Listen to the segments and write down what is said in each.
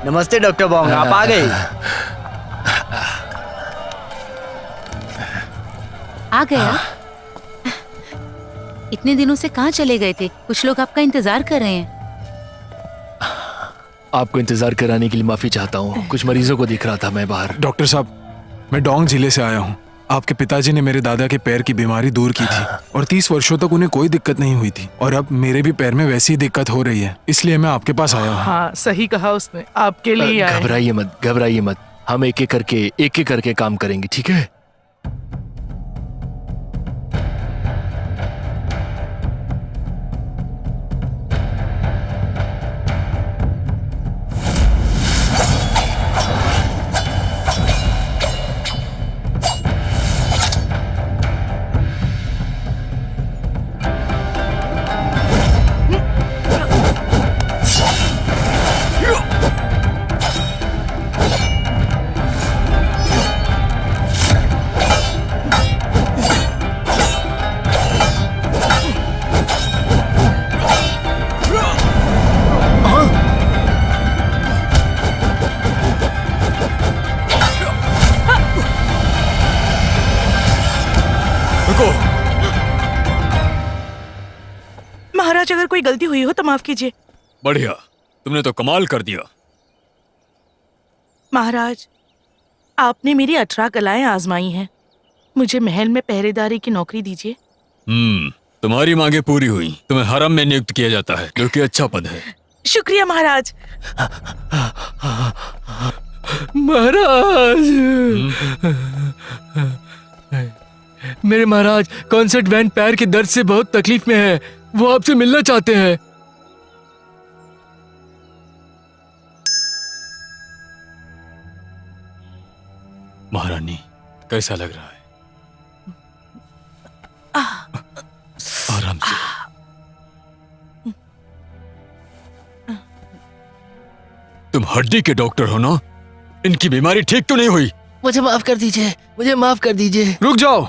नमस्ते doctor Bong, आप आ गए। आ गया? इतने दिनों से कहाँ चले गए थे? कुछ लोग आपका इंतजार कर रहे हैं। आपको इंतजार कराने के लिए माफी चाहता हूँ। कुछ मरीजों को देख रहा था मैं बाहर। डॉक्टर साहब, मैं डोंग जिले से आया हूँ। आपके पिताजी ने मेरे दादा के पैर की बीमारी दूर की थी और 30 वर्षों तक उन्हें कोई दिक्कत नहीं हुई थी, और अब मेरे भी पैर में वैसी दिक्कत हो रही है, इसलिए मैं आपके पास आया हूँ। हाँ, सही कहा उसने, आपके लिए आए। घबराइए मत। हम एक एक करके काम करेंगे, ठीक है? महाराज, अगर कोई गलती हुई हो तो माफ कीजिए। बढ़िया, तुमने तो कमाल कर दिया। महाराज, आपने मेरी 18 कलाएं आजमाई हैं। मुझे महल में पहरेदारी की नौकरी दीजिए। तुम्हारी मांगे पूरी हुई। तुम्हें हरम में नियुक्त किया जाता है, जो कि अच्छा पद है। शुक्रिया महाराज। महाराज, मेरे महाराज, कॉन्सर्ट बैंड पैर के दर्द से बहुत तकलीफ में है। वो आपसे मिलना चाहते हैं। महारानी, कैसा लग रहा है? आराम से। तुम हड्डी के डॉक्टर हो ना? इनकी बीमारी ठीक तो नहीं हुई? मुझे माफ कर दीजिए, मुझे माफ कर दीजिए। रुक जाओ,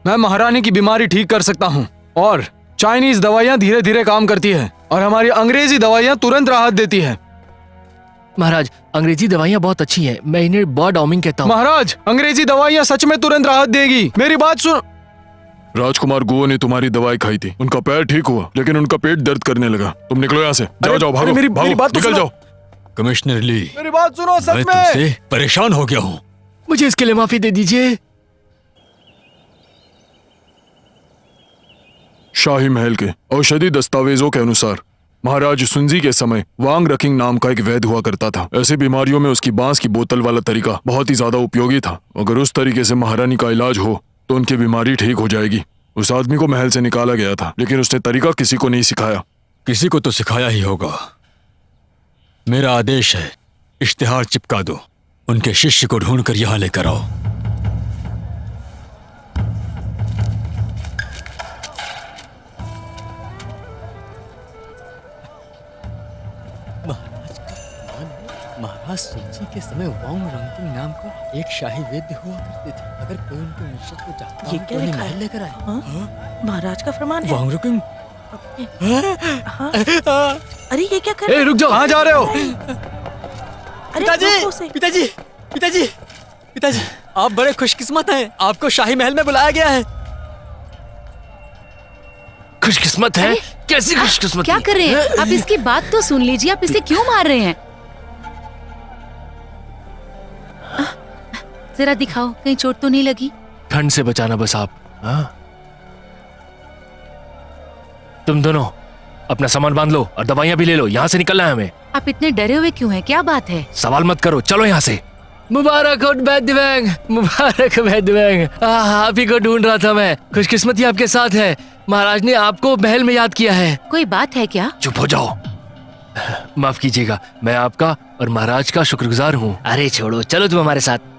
मैं महारानी की बीमारी ठीक कर सकता हूँ, और चाइनीज दवाइयाँ धीरे धीरे काम करती है, और हमारी अंग्रेजी दवाइयाँ तुरंत राहत देती है। महाराज, अंग्रेजी दवाइयाँ बहुत अच्छी हैं। मैं इन्हें बॉडॉर्मिंग कहता हूँ। महाराज, अंग्रेजी दवाइयाँ सच में तुरंत राहत देगी। मेरी बात सुन। राजकुमार गुओ ने तुम्हारी दवाई खाई थी, उनका पैर ठीक हुआ, लेकिन उनका पेट दर्द करने लगा। तुम निकलो यहाँ से, जाओ जाओ, भागो, मेरी भागो, बात तो निकल सुनो। जाओ। कमिश्नर ली, मेरी बात सुनो, मैं सच में। तुमसे परेशान हो गया हूँ। मुझे इसके लिए माफी दे दीजिए। शाही महल के औषधि दस्तावेजों के अनुसार महाराज सुनजी के समय वांग रकिंग नाम का एक वैद्य हुआ करता था। ऐसी बीमारियों में उसकी बांस की बोतल वाला तरीका बहुत ही ज्यादा उपयोगी था। अगर उस तरीके से महारानी का इलाज हो तो उनकी बीमारी ठीक हो जाएगी। उस आदमी को महल से निकाला गया था, लेकिन उसने तरीका किसी को नहीं सिखाया। किसी को तो सिखाया ही होगा। मेरा आदेश है, इश्तिहार चिपका दो, उनके शिष्य को ढूंढकर यहाँ लेकर आओ। महाराज सुनजी के समय वांग रंकिंग नाम का एक शाही वैद्य हुआ करते थे। अगर कोई उनके मुर्शिद को जानता ये हो क्या तो उन्हें लिखा है? महल लेकर आए। महाराज का फरमान है। वांग रंकिंग, हाँ। अरे ये क्या कर रहे ए, रुक जाओ, कहाँ जा रहे हो? अरे पिताजी, रोको उसे। पिताजी, पिताजी, पिताजी, आप बड़े खुशकिस्मत हैं। आपको शाही महल में बुलाया गया है। खुशकिस्मत है? कैसी खुशकिस्मत? क्या कर रहे हैं आप? इसकी बात तो सुन लीजिए। आप इसे क्यों मार रहे हैं? जरा दिखाओ, कहीं चोट तो नहीं लगी? ठंड से बचाना बस आप। हाँ? तुम दोनों अपना सामान बांध लो और दवाइयां भी ले लो। यहाँ से निकलना है हमें। आप इतने डरे हुए क्यों हैं? क्या बात है? सवाल मत करो, चलो यहाँ से। मुबारक हो वैद्यवैंग, मुबारक वैद्यवैंग। आप ही को ढूंढ रहा था मैं। खुशकिस्मती आपके साथ है। महाराज ने आपको महल में याद किया है। कोई बात है क्या? चुप हो जाओ। माफ कीजिएगा, मैं आपका और महाराज का शुक्रगुजार हूँ। अरे छोड़ो, चलो तुम हमारे साथ।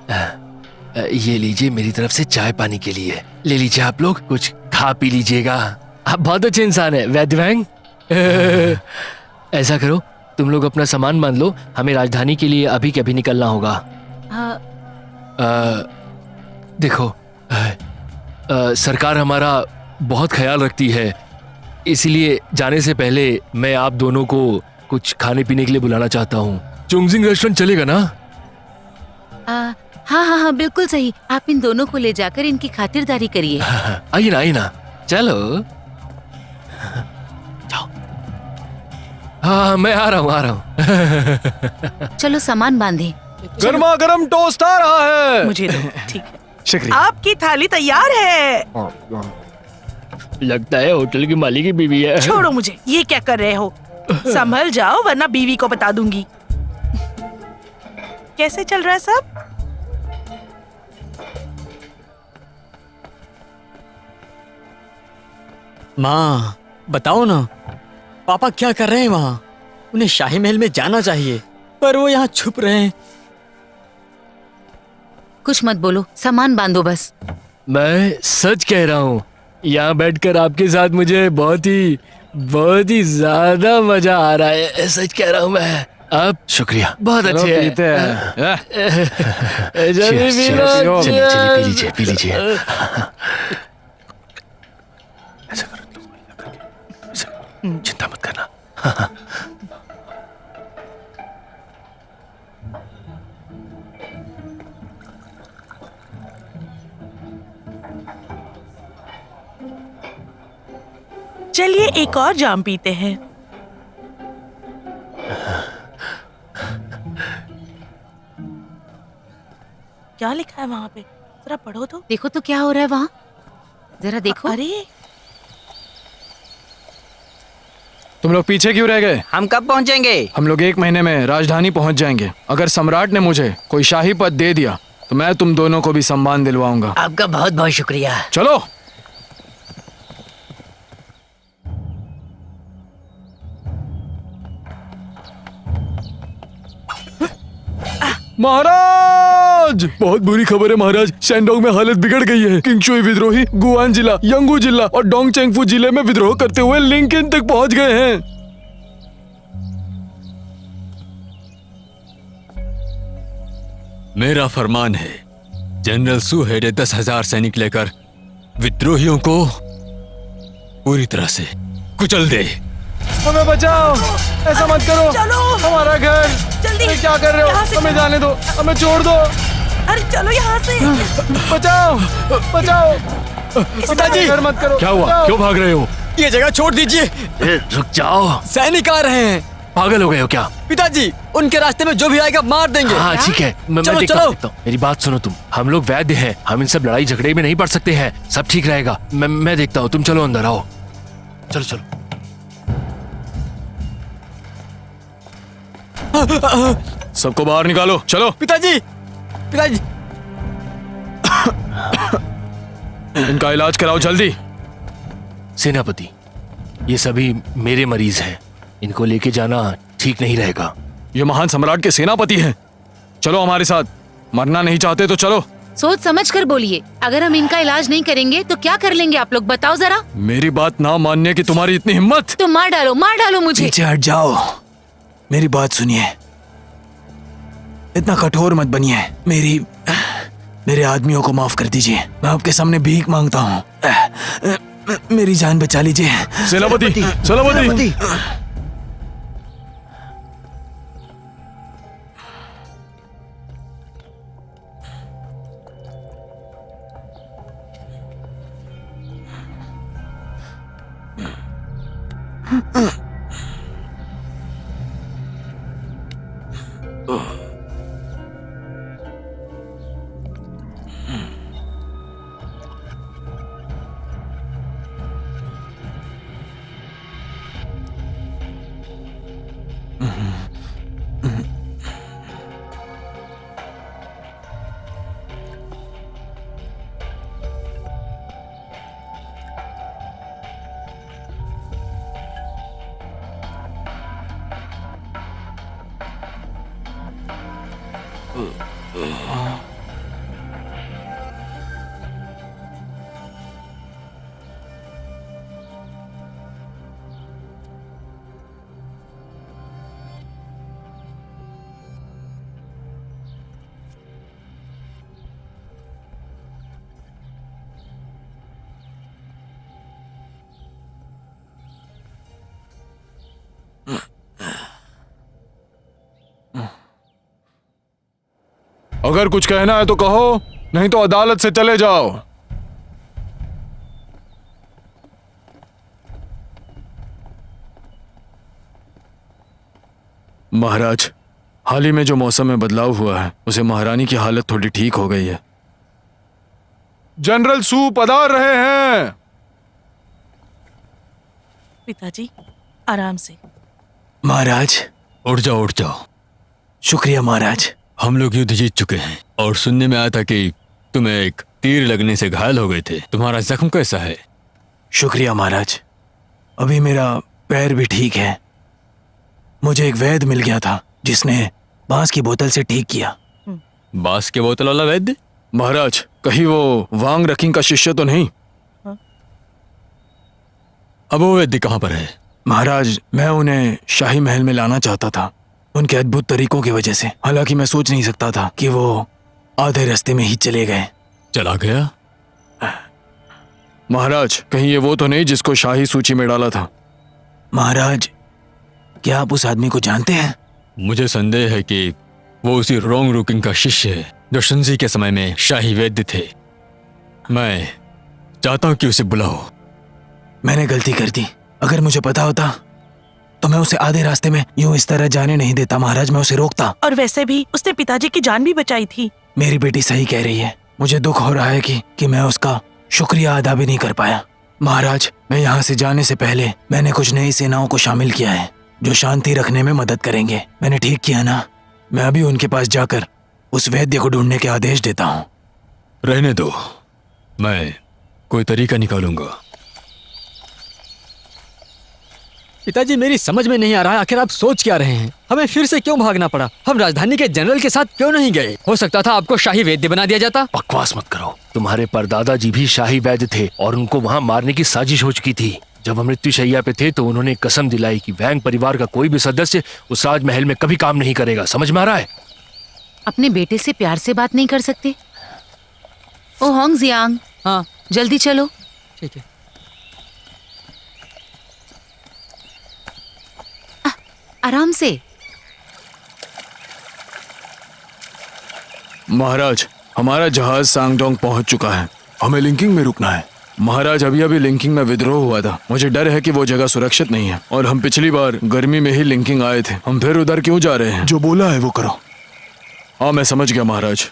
ये लीजिए मेरी तरफ से चाय पानी के लिए। ले लीजिए आप लोग, कुछ खा पी लीजिएगा। आप बहुत अच्छे इंसान है वैद्यवैंग। ऐसा करो, तुम लोग अपना सामान बांध लो। हमें राजधानी के लिए अभी के अभी निकलना होगा। देखो, सरकार हमारा बहुत ख्याल रखती है, इसलिए जाने से पहले मैं आप दोनों को कुछ खाने पीने के लिए बुलाना चाहता हूँ। चुंगजिंग रेस्टोरेंट चलेगा ना? हाँ हाँ हाँ बिल्कुल सही। आप इन दोनों को ले जाकर इनकी खातिरदारी करिए। आइए ना चलो। जाओ। हाँ मैं आ रहा हूँ। चलो सामान बांधे। गर्मा गर्म टोस्ट आ रहा है। मुझे दो, ठीक है। शुक्रिया। आपकी थाली तैयार है। लगता है होटल की मालिक की बीवी है। छोड़ो मुझे, ये क्या कर रहे हो? संभल जाओ वरना बीवी को बता दूंगी। कैसे चल रहा है सब? माँ बताओ ना, पापा क्या कर रहे हैं वहाँ? उन्हें शाही महल में जाना चाहिए पर वो यहाँ छुप रहे हैं। कुछ मत बोलो, सामान बांधो बस। मैं सच कह रहा हूँ, यहाँ बैठकर आपके साथ मुझे बहुत ही ज्यादा मजा आ रहा है। सच कह रहा हूँ मैं। आप शुक्रिया। बहुत अच्छे हैं। पीते हैं। जल्दी पी लो। चलिए चलिए पी लीजिए पी लीजिए। ऐसा करो, चिंता मत करना। चलिए एक और जाम पीते हैं। क्या लिखा है वहाँ पे? जरा पढ़ो तो। देखो तो क्या हो रहा है वहाँ, जरा देखो। अरे तुम लोग पीछे क्यों रह गए? हम कब पहुंचेंगे? हम लोग 1 महीने में राजधानी पहुंच जाएंगे। अगर सम्राट ने मुझे कोई शाही पद दे दिया तो मैं तुम दोनों को भी सम्मान दिलवाऊंगा। आपका बहुत बहुत शुक्रिया। चलो। महाराज, बहुत बुरी खबर है महाराज। शैंडोंग में हालत बिगड़ गई है। किंगशुई विद्रोही गुआन जिला, यंगू जिला और डोंगचेंगफू जिले में विद्रोह करते हुए लिंकन तक पहुंच गए हैं। मेरा फरमान है, जनरल सू हेडे 10,000 सैनिक लेकर विद्रोहियों को पूरी तरह से कुचल दे। हमें बचाओ, ऐसा मत करो। चलो। हमारा घर। जल्दी। अरे क्या कर रहे यहाँ हो? से हमें चलो। जाने दो, हमें छोड़ दो। अरे चलो यहाँ से। बचाओ, बचाओ। पिताजी, घर मत करो। क्या हुआ? बचाओ। क्यों भाग रहे हो? ये जगह छोड़ दीजिए। रुक जाओ। सैनिक आ रहे हैं। पागल हो गए हो क्या? पिताजी, उनके रास्ते में जो भी आएगा मार देंगे। हाँ ठीक है, मैं चलो, देखता चलो। हूँ। मेरी बात सुनो तुम। हम लोग वैद्य हैं, हम इन सब लड़ाई झगड़े में नहीं पड़ सकते हैं। सब ठीक रहेगा। मैं देखता हूँ, तुम चलो अंदर आओ। चलो चलो। सबको बाहर निकालो, चलो। पिताजी, पिताजी। इनका इलाज कराओ जल्दी। सेनापति, ये सभी मेरे मरीज हैं। इनको लेके जाना ठीक नहीं रहेगा। ये महान सम्राट के सेनापति हैं। चलो हमारे साथ। मरना नहीं चाहते तो चलो। सोच समझ कर बोलिए। अगर हम इनका इलाज नहीं करेंगे तो क्या कर लेंगे आप लोग, बताओ जरा। मेरी बात ना मानने की तुम्हारी इतनी हिम्मत? तो मार डालो मुझे। पीछे हट जाओ, मेरी बात सुनिए। इतना कठोर मत बनिए। मेरे आदमियों को माफ कर दीजिए। मैं आपके सामने भीख मांगता हूँ। मेरी जान बचा लीजिए। सेनापति, सेनापति। अगर कुछ कहना है तो कहो, नहीं तो अदालत से चले जाओ। महाराज, हाल ही में जो मौसम में बदलाव हुआ है उसे महारानी की हालत थोड़ी ठीक हो गई है। जनरल सू पधार रहे हैं। पिताजी आराम से। महाराज, उठ जाओ उठ जाओ। शुक्रिया महाराज। हम लोग युद्ध जीत चुके हैं और सुनने में आया था कि तुम्हें एक तीर लगने से घायल हो गए थे। तुम्हारा जख्म कैसा है? शुक्रिया महाराज, अभी मेरा पैर भी ठीक है। मुझे एक वैद्य मिल गया था जिसने बांस की बोतल से ठीक किया। बांस के बोतल वाला वैद्य? महाराज, कहीं वो वांग रकिंग का शिष्य तो नहीं? अब वो वैद्य कहाँ पर है? महाराज, मैं उन्हें शाही महल में लाना चाहता था उनके अद्भुत तरीकों की वजह से। हालांकि मैं सोच नहीं सकता था कि वो आधे रास्ते में ही चले गए। चला गया? महाराज, कहीं ये वो तो नहीं जिसको शाही सूची में डाला था? महाराज, क्या आप उस आदमी को जानते हैं? मुझे संदेह है कि वो उसी रोंग रुकिंग का शिष्य है जो शुनजी के समय में शाही वैद्य थे। मैं चाहता हूं कि उसे बुलाओ। मैंने गलती कर दी। अगर मुझे पता होता तो मैं उसे आधे रास्ते में यूं इस तरह जाने नहीं देता। महाराज, मैं उसे रोकता। और वैसे भी उसने पिताजी की जान भी बचाई थी। मेरी बेटी सही कह रही है। मुझे दुख हो रहा है कि मैं उसका शुक्रिया अदा भी नहीं कर पाया। महाराज, मैं यहाँ से जाने से पहले मैंने कुछ नई सेनाओं को शामिल किया है जो शांति रखने में मदद करेंगे। मैंने ठीक किया ना? मैं अभी उनके पास जाकर उस वैद्य को ढूंढने के आदेश देता हूँ। रहने दो, मैं कोई तरीका निकालूंगा। पिताजी, मेरी समझ में नहीं आ रहा है आखिर आप सोच क्या रहे हैं? हमें फिर से क्यों भागना पड़ा? हम राजधानी के जनरल के साथ क्यों नहीं गए? हो सकता था आपको शाही वैद्य बना दिया जाता। बकवास मत करो। तुम्हारे परदादा जी भी शाही वैद्य थे और उनको वहाँ मारने की साजिश हो चुकी थी। जब हम मृत्युशैया पे थे तो उन्होंने कसम दिलाई कि वैंग परिवार का कोई भी सदस्य उस राजमहल में कभी काम नहीं करेगा। समझ में आ रहा है? अपने बेटे से प्यार से बात नहीं कर सकते? ओ होंग जियांग, हाँ जल्दी चलो। ठीक है। आराम से। महाराज, हमारा जहाज सांगडोंग पहुंच चुका है। हमें लिंकिंग में रुकना है। महाराज, अभी अभी लिंकिंग में विद्रोह हुआ था। मुझे डर है कि वो जगह सुरक्षित नहीं है और हम पिछली बार गर्मी में ही लिंकिंग आए थे। हम फिर उधर क्यों जा रहे हैं? जो बोला है वो करो। हाँ, मैं समझ गया महाराज।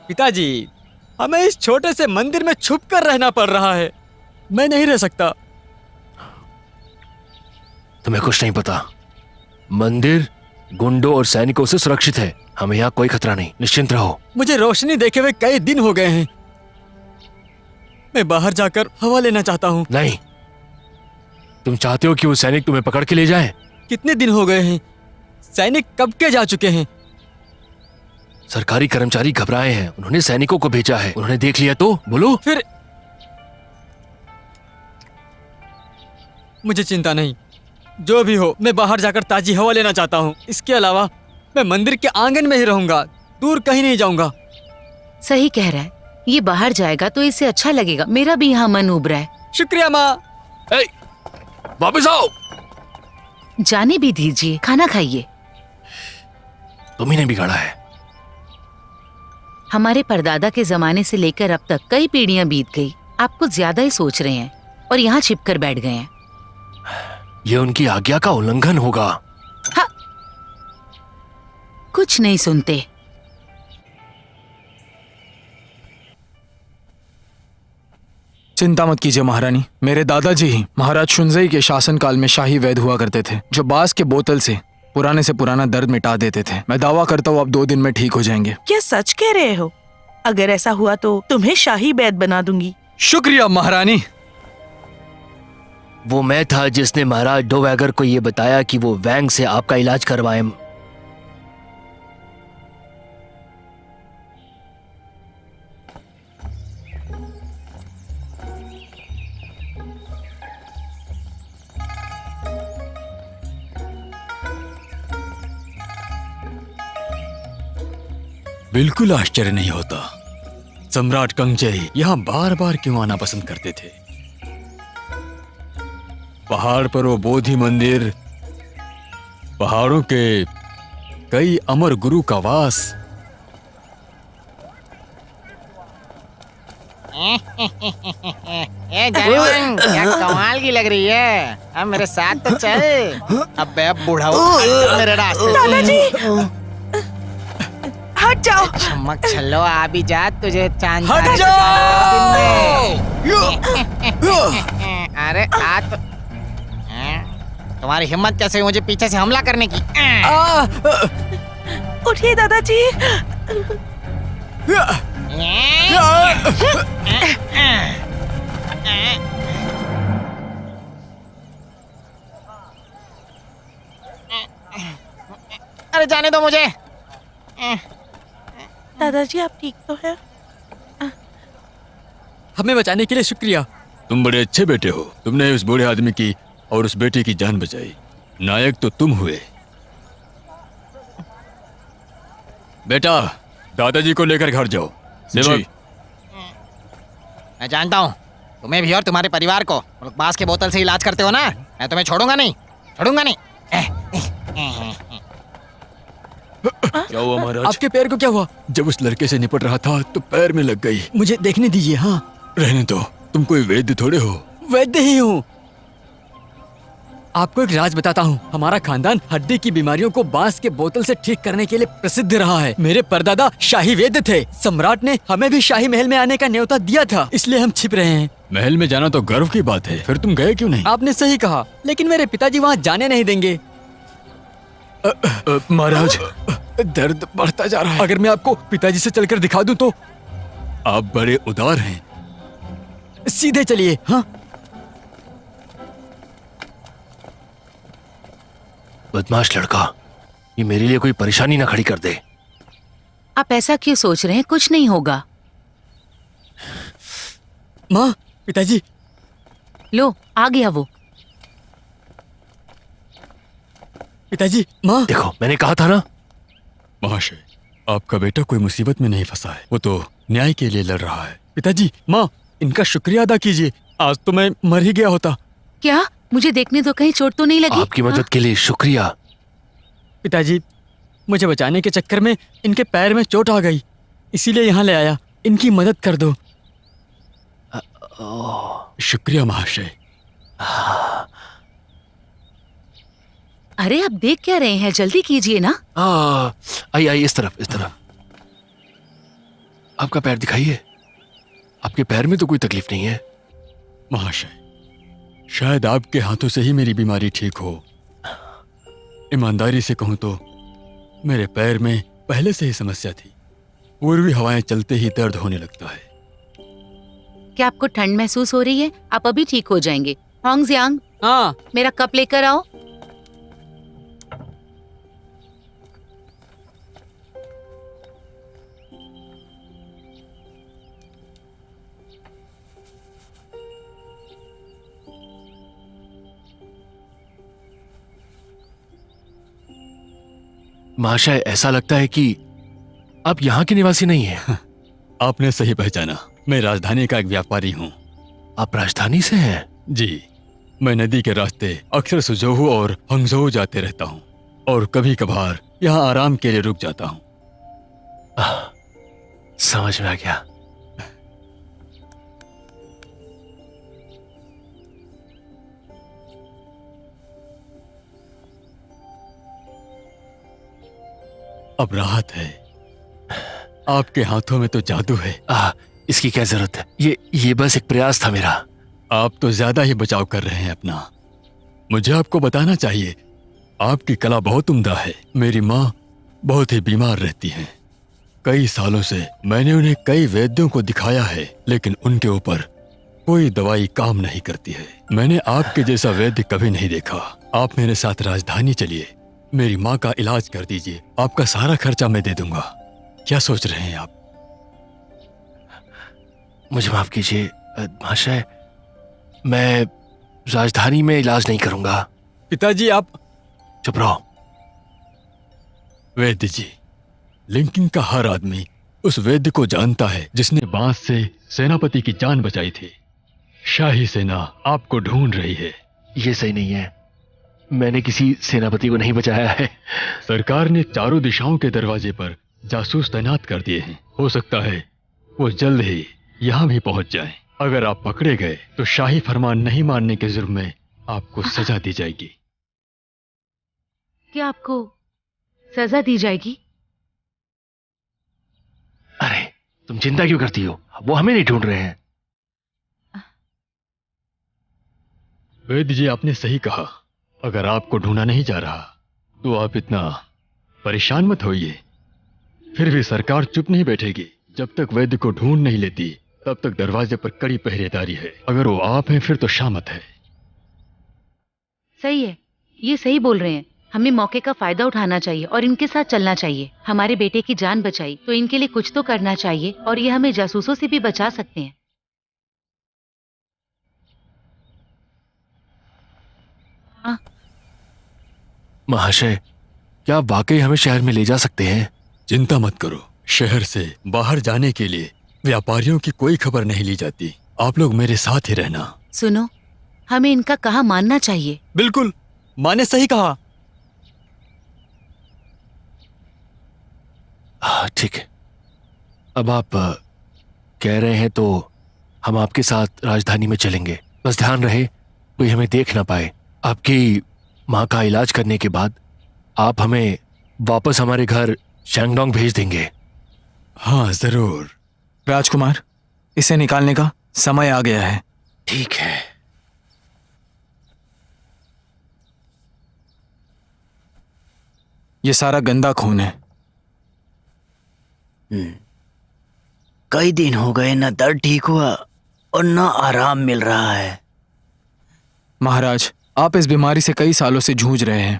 पिताजी, हमें इस छोटे से मंदिर में छुप कर रहना पड़ रहा है। मैं नहीं रह सकता। तुम्हें कुछ नहीं पता। मंदिर गुंडों और सैनिकों से सुरक्षित है। हमें यहाँ कोई खतरा नहीं। निश्चिंत रहो। मुझे रोशनी देखे हुए कई दिन हो गए हैं। मैं बाहर जाकर हवा लेना चाहता हूँ। नहीं, तुम चाहते हो कि वो सैनिक तुम्हें पकड़ के ले जाए? कितने दिन हो गए हैं? सैनिक कब के जा चुके हैं? सरकारी कर्मचारी घबराए हैं। उन्होंने सैनिकों को भेजा है। उन्होंने देख लिया तो बोलो। फिर मुझे चिंता नहीं। जो भी हो, मैं बाहर जाकर ताजी हवा लेना चाहता हूँ। इसके अलावा मैं मंदिर के आंगन में ही रहूंगा। दूर कहीं नहीं जाऊंगा। सही कह रहा है। ये बाहर जाएगा तो इसे अच्छा लगेगा। मेरा भी यहाँ मन उब रहा है। शुक्रिया माँ। वापस आओ। जाने भी दीजिए, खाना खाइए। तुम्ही ने बिगाड़ा है। हमारे परदादा के जमाने से लेकर अब तक कई पीढ़ियां बीत गई। आप कुछ ज्यादा ही सोच रहे हैं और यहाँ छिपकर बैठ गए हैं। ये उनकी आज्ञा का उल्लंघन होगा। हाँ, कुछ नहीं सुनते। चिंता मत कीजिए महारानी। मेरे दादाजी ही महाराज शुनजई के शासनकाल में शाही वैद्य हुआ करते थे जो बांस के बोतल से पुराना दर्द मिटा देते थे। मैं दावा करता हूँ आप 2 दिन में ठीक हो जाएंगे। क्या सच कह रहे हो? अगर ऐसा हुआ तो तुम्हें शाही वैद्य बना दूंगी। शुक्रिया महारानी। वो मैं था जिसने महाराज डोवैगर को ये बताया कि वो वैंग से आपका इलाज करवाए। बिल्कुल आश्चर्य नहीं होता सम्राट कंगजेई यहाँ बार बार क्यों आना पसंद करते थे। पहाड़ पर वो बोधि मंदिर, पहाड़ों के कई अमर गुरु का वास। ए जानेमन, क्या कमाल की लग रही है। अब मेरे साथ तो चल। अबे बूढ़ा मेरे रास्ते से। दादाजी हट जाओ। चमक छल्लो आ भी जा, तुझे चांद हट तारे जाओ। दिखाने में। अरे आ तो तुम्हारी हिम्मत कैसे हुई मुझे पीछे से हमला करने की। उठिए दादाजी। अरे जाने दो मुझे। दादाजी आप ठीक तो हैं? हमें बचाने के लिए शुक्रिया। तुम बड़े अच्छे बेटे हो। तुमने उस बूढ़े आदमी की और उस बेटे की जान बचाई। नायक तो तुम हुए। बेटा, दादाजी को लेकर घर जाओ। सेवक, जी। मैं जानता हूँ तुम्हें भी और तुम्हारे परिवार को बांस के बोतल से इलाज करते हो ना। मैं तुम्हें छोड़ूंगा नहीं, छोड़ूंगा नहीं। क्या हुआ महाराज? आपके पैर को क्या हुआ? जब उस लड़के से निपट रहा था तो पैर में लग गई। मुझे देखने दीजिए। हाँ, रहने दो, तुम कोई वैद्य थोड़े हो। वैद्य ही हूँ। आपको एक राज बताता हूँ। हमारा खानदान हड्डी की बीमारियों को बांस के बोतल से ठीक करने के लिए प्रसिद्ध रहा है। मेरे परदादा शाही वैद्य थे। सम्राट ने हमें भी शाही महल में आने का न्योता दिया था, इसलिए हम छिप रहे हैं। महल में जाना तो गर्व की बात है, फिर तुम गए क्यों नहीं? आपने सही कहा, लेकिन मेरे पिताजी वहाँ जाने नहीं देंगे। महाराज, दर्द बढ़ता जा रहा है। अगर मैं आपको पिताजी से चलकर दिखा दूं तो? आप बड़े उदार हैं। सीधे चलिए। हाँ, बदमाश लड़का, ये मेरे लिए कोई परेशानी ना खड़ी कर दे। आप ऐसा क्यों सोच रहे हैं? कुछ नहीं होगा। माँ, पिताजी। लो, आ गया वो। पिताजी, माँ। देखो, मैंने कहा था ना। महाशय, आपका बेटा कोई मुसीबत में नहीं फंसा है। वो तो न्याय के लिए लड़ रहा है। पिताजी, माँ, इनका शुक्रिया अदा कीजिए। आज तो मैं मर ही गया होता। क्या? मुझे देखने तो कहीं चोट तो नहीं लगी? आपकी मदद के लिए शुक्रिया। पिताजी, मुझे बचाने के चक्कर में इनके पैर में चोट आ गई, इसीलिए यहाँ ले आया। इनकी मदद कर दो। शुक्रिया महाशय। अरे आप देख क्या रहे हैं? जल्दी कीजिए ना। आइए आइए, इस तरफ, इस तरफ। आपका पैर दिखाइए। आपके पैर में तो कोई तकलीफ नहीं है। महाशय, शायद आपके हाथों से ही मेरी बीमारी ठीक हो। ईमानदारी से कहूं तो मेरे पैर में पहले से ही समस्या थी। पूर्वी हवाएं चलते ही दर्द होने लगता है। क्या आपको ठंड महसूस हो रही है? आप अभी ठीक हो जाएंगे। होंग जियांग, हाँ, मेरा कप लेकर आओ। महाशय, ऐसा लगता है कि आप यहाँ के निवासी नहीं हैं। आपने सही पहचाना। मैं राजधानी का एक व्यापारी हूँ। आप राजधानी से हैं? जी, मैं नदी के रास्ते अक्सर सुजोहू और हंगझोऊ जाते रहता हूँ और कभी कभार यहाँ आराम के लिए रुक जाता हूँ। समझ में आ गया। अब राहत है। आपके हाथों में तो जादू है। इसकी क्या जरूरत है? ये बस एक प्रयास था मेरा। आप तो ज्यादा ही बचाव कर रहे हैं अपना। मुझे आपको बताना चाहिए, आपकी कला बहुत उम्दा है। मेरी माँ बहुत ही बीमार रहती हैं। कई सालों से मैंने उन्हें कई वैद्यों को दिखाया है, लेकिन उनके ऊपर कोई दवाई काम नहीं करती है। मैंने आपके जैसा वैद्य कभी नहीं देखा। आप मेरे साथ राजधानी चलिए, मेरी माँ का इलाज कर दीजिए। आपका सारा खर्चा मैं दे दूंगा। क्या सोच रहे हैं आप? मुझे माफ कीजिए महाशय, मैं राजधानी में इलाज नहीं करूंगा। पिताजी आप। चुप रहो। वैद्य जी, लिंकिंग का हर आदमी उस वैद्य को जानता है जिसने बांस से सेनापति की जान बचाई थी। शाही सेना आपको ढूंढ रही है। ये सही नहीं है, मैंने किसी सेनापति को नहीं बचाया है। सरकार ने चारों दिशाओं के दरवाजे पर जासूस तैनात कर दिए हैं। हो सकता है वो जल्द ही यहाँ भी पहुंच जाएं। अगर आप पकड़े गए तो शाही फरमान नहीं मानने के जुर्म में आपको सजा दी जाएगी। क्या आपको सजा दी जाएगी? अरे तुम चिंता क्यों करती हो, वो हमें नहीं ढूंढ रहे हैं। वैद्य जी, आपने सही कहा। अगर आपको ढूंढा नहीं जा रहा तो आप इतना परेशान मत होइए। फिर भी सरकार चुप नहीं बैठेगी। जब तक वैद्य को ढूंढ नहीं लेती तब तक दरवाजे पर कड़ी पहरेदारी है। अगर वो आप हैं फिर तो शामत है। सही है, ये सही बोल रहे हैं। हमें मौके का फायदा उठाना चाहिए और इनके साथ चलना चाहिए। हमारे बेटे की जान बचाई तो इनके लिए कुछ तो करना चाहिए, और ये हमें जासूसों से भी बचा सकते हैं। महाशय, क्या आप वाकई हमें शहर में ले जा सकते हैं? चिंता मत करो, शहर से बाहर जाने के लिए व्यापारियों की कोई खबर नहीं ली जाती। आप लोग मेरे साथ ही रहना। सुनो, हमें इनका कहा मानना चाहिए। बिल्कुल, माँ ने सही कहा। ठीक है, अब आप कह रहे हैं तो हम आपके साथ राजधानी में चलेंगे। बस ध्यान रहे कोई हमें देख ना पाए। आपकी माँ का इलाज करने के बाद आप हमें वापस हमारे घर शैंगडोंग भेज देंगे। हाँ जरूर। राजकुमार, इसे निकालने का समय आ गया है। ठीक है। ये सारा गंदा खून है। कई दिन हो गए, न दर्द ठीक हुआ और न आराम मिल रहा है। महाराज, आप इस बीमारी से कई सालों से जूझ रहे हैं।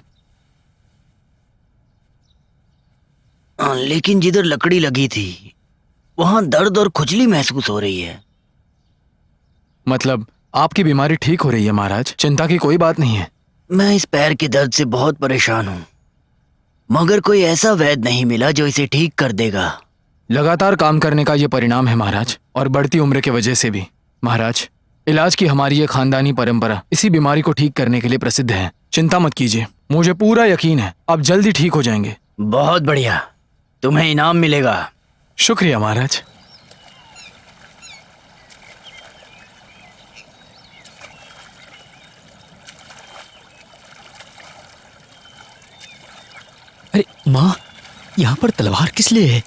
लेकिन जिधर लकड़ी लगी थी वहां दर्द और खुजली महसूस हो रही है। मतलब आपकी बीमारी ठीक हो रही है महाराज, चिंता की कोई बात नहीं है। मैं इस पैर के दर्द से बहुत परेशान हूँ, मगर कोई ऐसा वैद्य नहीं मिला जो इसे ठीक कर देगा। लगातार काम करने का ये परिणाम है महाराज, और बढ़ती उम्र के वजह से भी। महाराज, इलाज की हमारी ये खानदानी परंपरा इसी बीमारी को ठीक करने के लिए प्रसिद्ध है। चिंता मत कीजिए, मुझे पूरा यकीन है आप जल्दी ठीक हो जाएंगे। बहुत बढ़िया, तुम्हें इनाम मिलेगा। शुक्रिया महाराज। अरे माँ, यहाँ पर तलवार किस लिए है?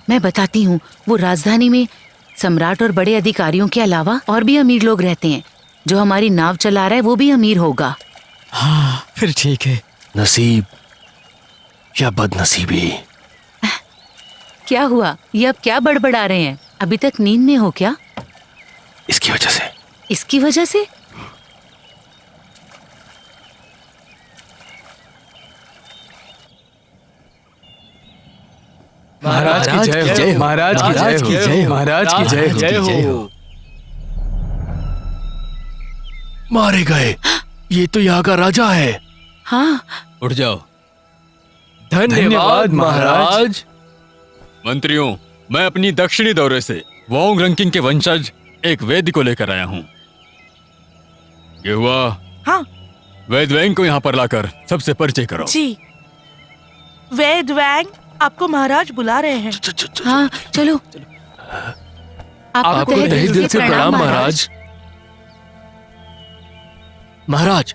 मैं बताती हूँ। वो राजधानी में सम्राट और बड़े अधिकारियों के अलावा और भी अमीर लोग रहते हैं। जो हमारी नाव चला रहा है वो भी अमीर होगा। हाँ, फिर ठीक है। नसीब या बदनसीबी। क्या हुआ? ये अब क्या बड़बड़ा रहे हैं? अभी तक नींद में हो क्या? इसकी वजह से। इसकी वजह से? महाराज की जय हो, महाराज की जय हो, महाराज की जय हो। मारे गए, ये तो यहाँ का राजा है। हाँ। उठ जाओ। धन्यवाद महाराज। मंत्रियों, मैं अपनी दक्षिणी दौरे से वोंग रंकिंग के वंशज एक वैद्य को लेकर आया हूँ। ये हुआ। हाँ वैद्य वैंग को यहाँ पर लाकर सबसे परिचय करो। जी। वैद्य वैंग, आपको महाराज बुला रहे हैं। हाँ चलो। आपको तहे दिल से प्रणाम महाराज। महाराज,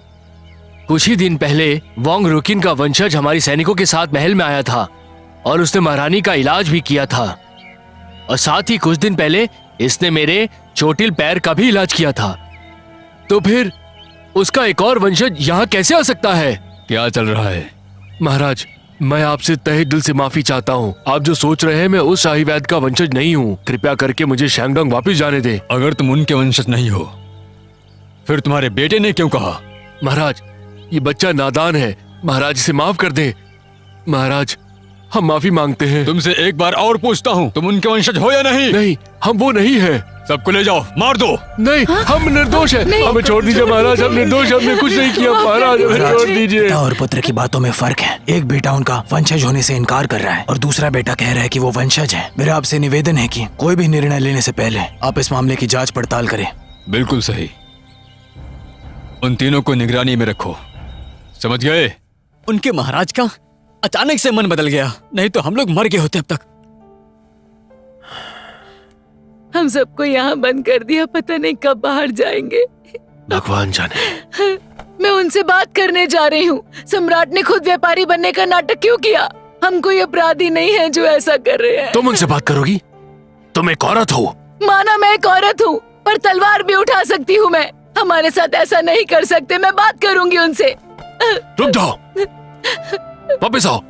कुछ ही दिन पहले वोंग रुकिन का वंशज हमारी सैनिकों के साथ महल में आया था और उसने महारानी का इलाज भी किया था, और साथ ही कुछ दिन पहले इसने मेरे चोटिल पैर का भी इलाज किया था। तो फिर उसका एक और वंशज यहाँ कैसे आ सकता है? क्या चल रहा है? महाराज, मैं आपसे तहे दिल से माफी चाहता हूँ। आप जो सोच रहे हैं मैं उस शाही वैद्य का वंशज नहीं हूँ। कृपया करके मुझे शैंगडोंग वापस जाने दें। अगर तुम उनके वंशज नहीं हो फिर तुम्हारे बेटे ने क्यों कहा? महाराज, ये बच्चा नादान है, महाराज इसे माफ कर दे। महाराज, हम माफी मांगते हैं। तुमसे एक बार और पूछता हूँ, तुम उनके वंशज हो या नहीं? नहीं, हम वो नहीं है। सबको ले जाओ, मार दो। नहीं, हम निर्दोष हैं। हमें छोड़ दीजिए महाराज, हम निर्दोष, हमने कुछ नहीं किया महाराज, हमें छोड़ दीजिए। पिता और पुत्र की बातों में फर्क है। एक बेटा उनका वंशज होने से इनकार कर रहा है और दूसरा बेटा कह रहा है कि वो वंशज है। मेरा आपसे निवेदन है कि कोई भी निर्णय लेने से पहले आप इस मामले की जांच पड़ताल करें। बिल्कुल सही। उन तीनों को निगरानी में रखो, समझ गए? उनके महाराज का अचानक से मन बदल गया, नहीं तो हम लोग मर गए होते अब तक। हम सबको यहाँ बंद कर दिया, पता नहीं कब बाहर जाएंगे। भगवान जाने। मैं उनसे बात करने जा रही हूँ। सम्राट ने खुद व्यापारी बनने का नाटक क्यों किया? हम कोई अपराधी नहीं है जो ऐसा कर रहे हैं। तुम उनसे बात करोगी? तुम एक औरत हो। माना मैं एक औरत हूँ, पर तलवार भी उठा सकती हूँ मैं। हमारे साथ ऐसा नहीं कर सकते। मैं बात करूंगी उनसे। रुक जाओ, वापस आओ।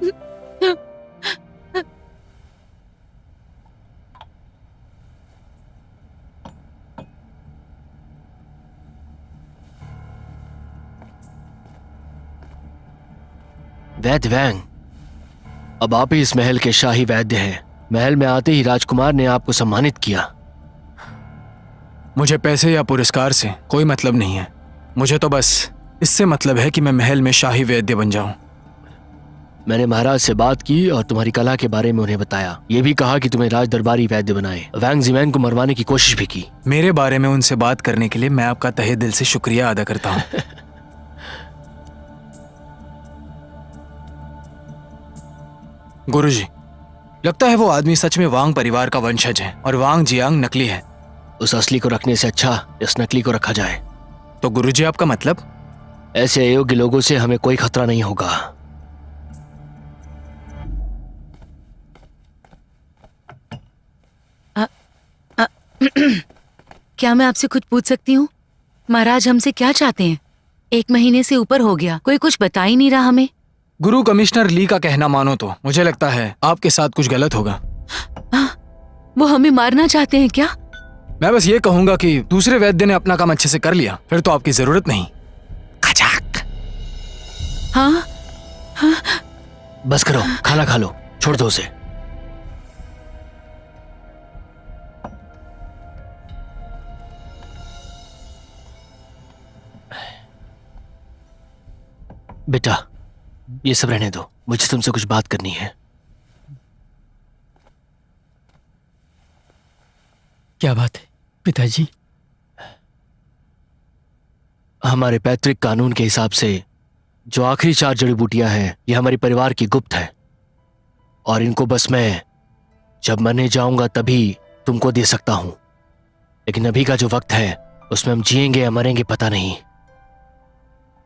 वैद्य वैंग, अब आप ही इस महल के शाही वैद्य हैं। महल में आते ही राजकुमार ने आपको सम्मानित किया। मुझे पैसे या पुरस्कार से कोई मतलब नहीं है। मुझे तो बस इससे मतलब है कि मैं महल में शाही वैद्य बन जाऊं। मैंने महाराज से बात की और तुम्हारी कला के बारे में उन्हें बताया। ये भी कहा कि तुम्हें राज दरबारी वैद्य बनाए। वैंग जिमैंग को मरवाने की कोशिश भी की। मेरे बारे में उनसे बात करने के लिए मैं आपका तहे दिल से शुक्रिया अदा करता हूँ। गुरुजी, लगता है वो आदमी सच में वांग परिवार का वंशज है और वांग जियांग नकली है। उस असली को रखने से अच्छा इस नकली को रखा जाए। तो गुरुजी, आपका मतलब? ऐसे अयोग्य लोगों से हमें कोई खतरा नहीं होगा। क्या मैं आपसे कुछ पूछ सकती हूँ? महाराज हमसे क्या चाहते हैं? 1 महीने से ऊपर हो गया, कोई कुछ बता ही नहीं रहा हमें। गुरु कमिश्नर ली का कहना मानो तो मुझे लगता है आपके साथ कुछ गलत होगा। वो हमें मारना चाहते हैं क्या? मैं बस ये कहूंगा कि दूसरे वैद्य ने अपना काम अच्छे से कर लिया, फिर तो आपकी जरूरत नहीं। खचाक। हाँ? बस करो, खाना खा लो, छोड़ दो उसे। बेटा, ये सब रहने दो, मुझे तुमसे कुछ बात करनी है। क्या बात है पिताजी? हमारे पैतृक कानून के हिसाब से जो आखिरी 4 जड़ी बूटियां हैं, ये हमारे परिवार की गुप्त है और इनको बस मैं जब मरने जाऊंगा तभी तुमको दे सकता हूं। लेकिन अभी का जो वक्त है उसमें हम जिएंगे या मरेंगे पता नहीं।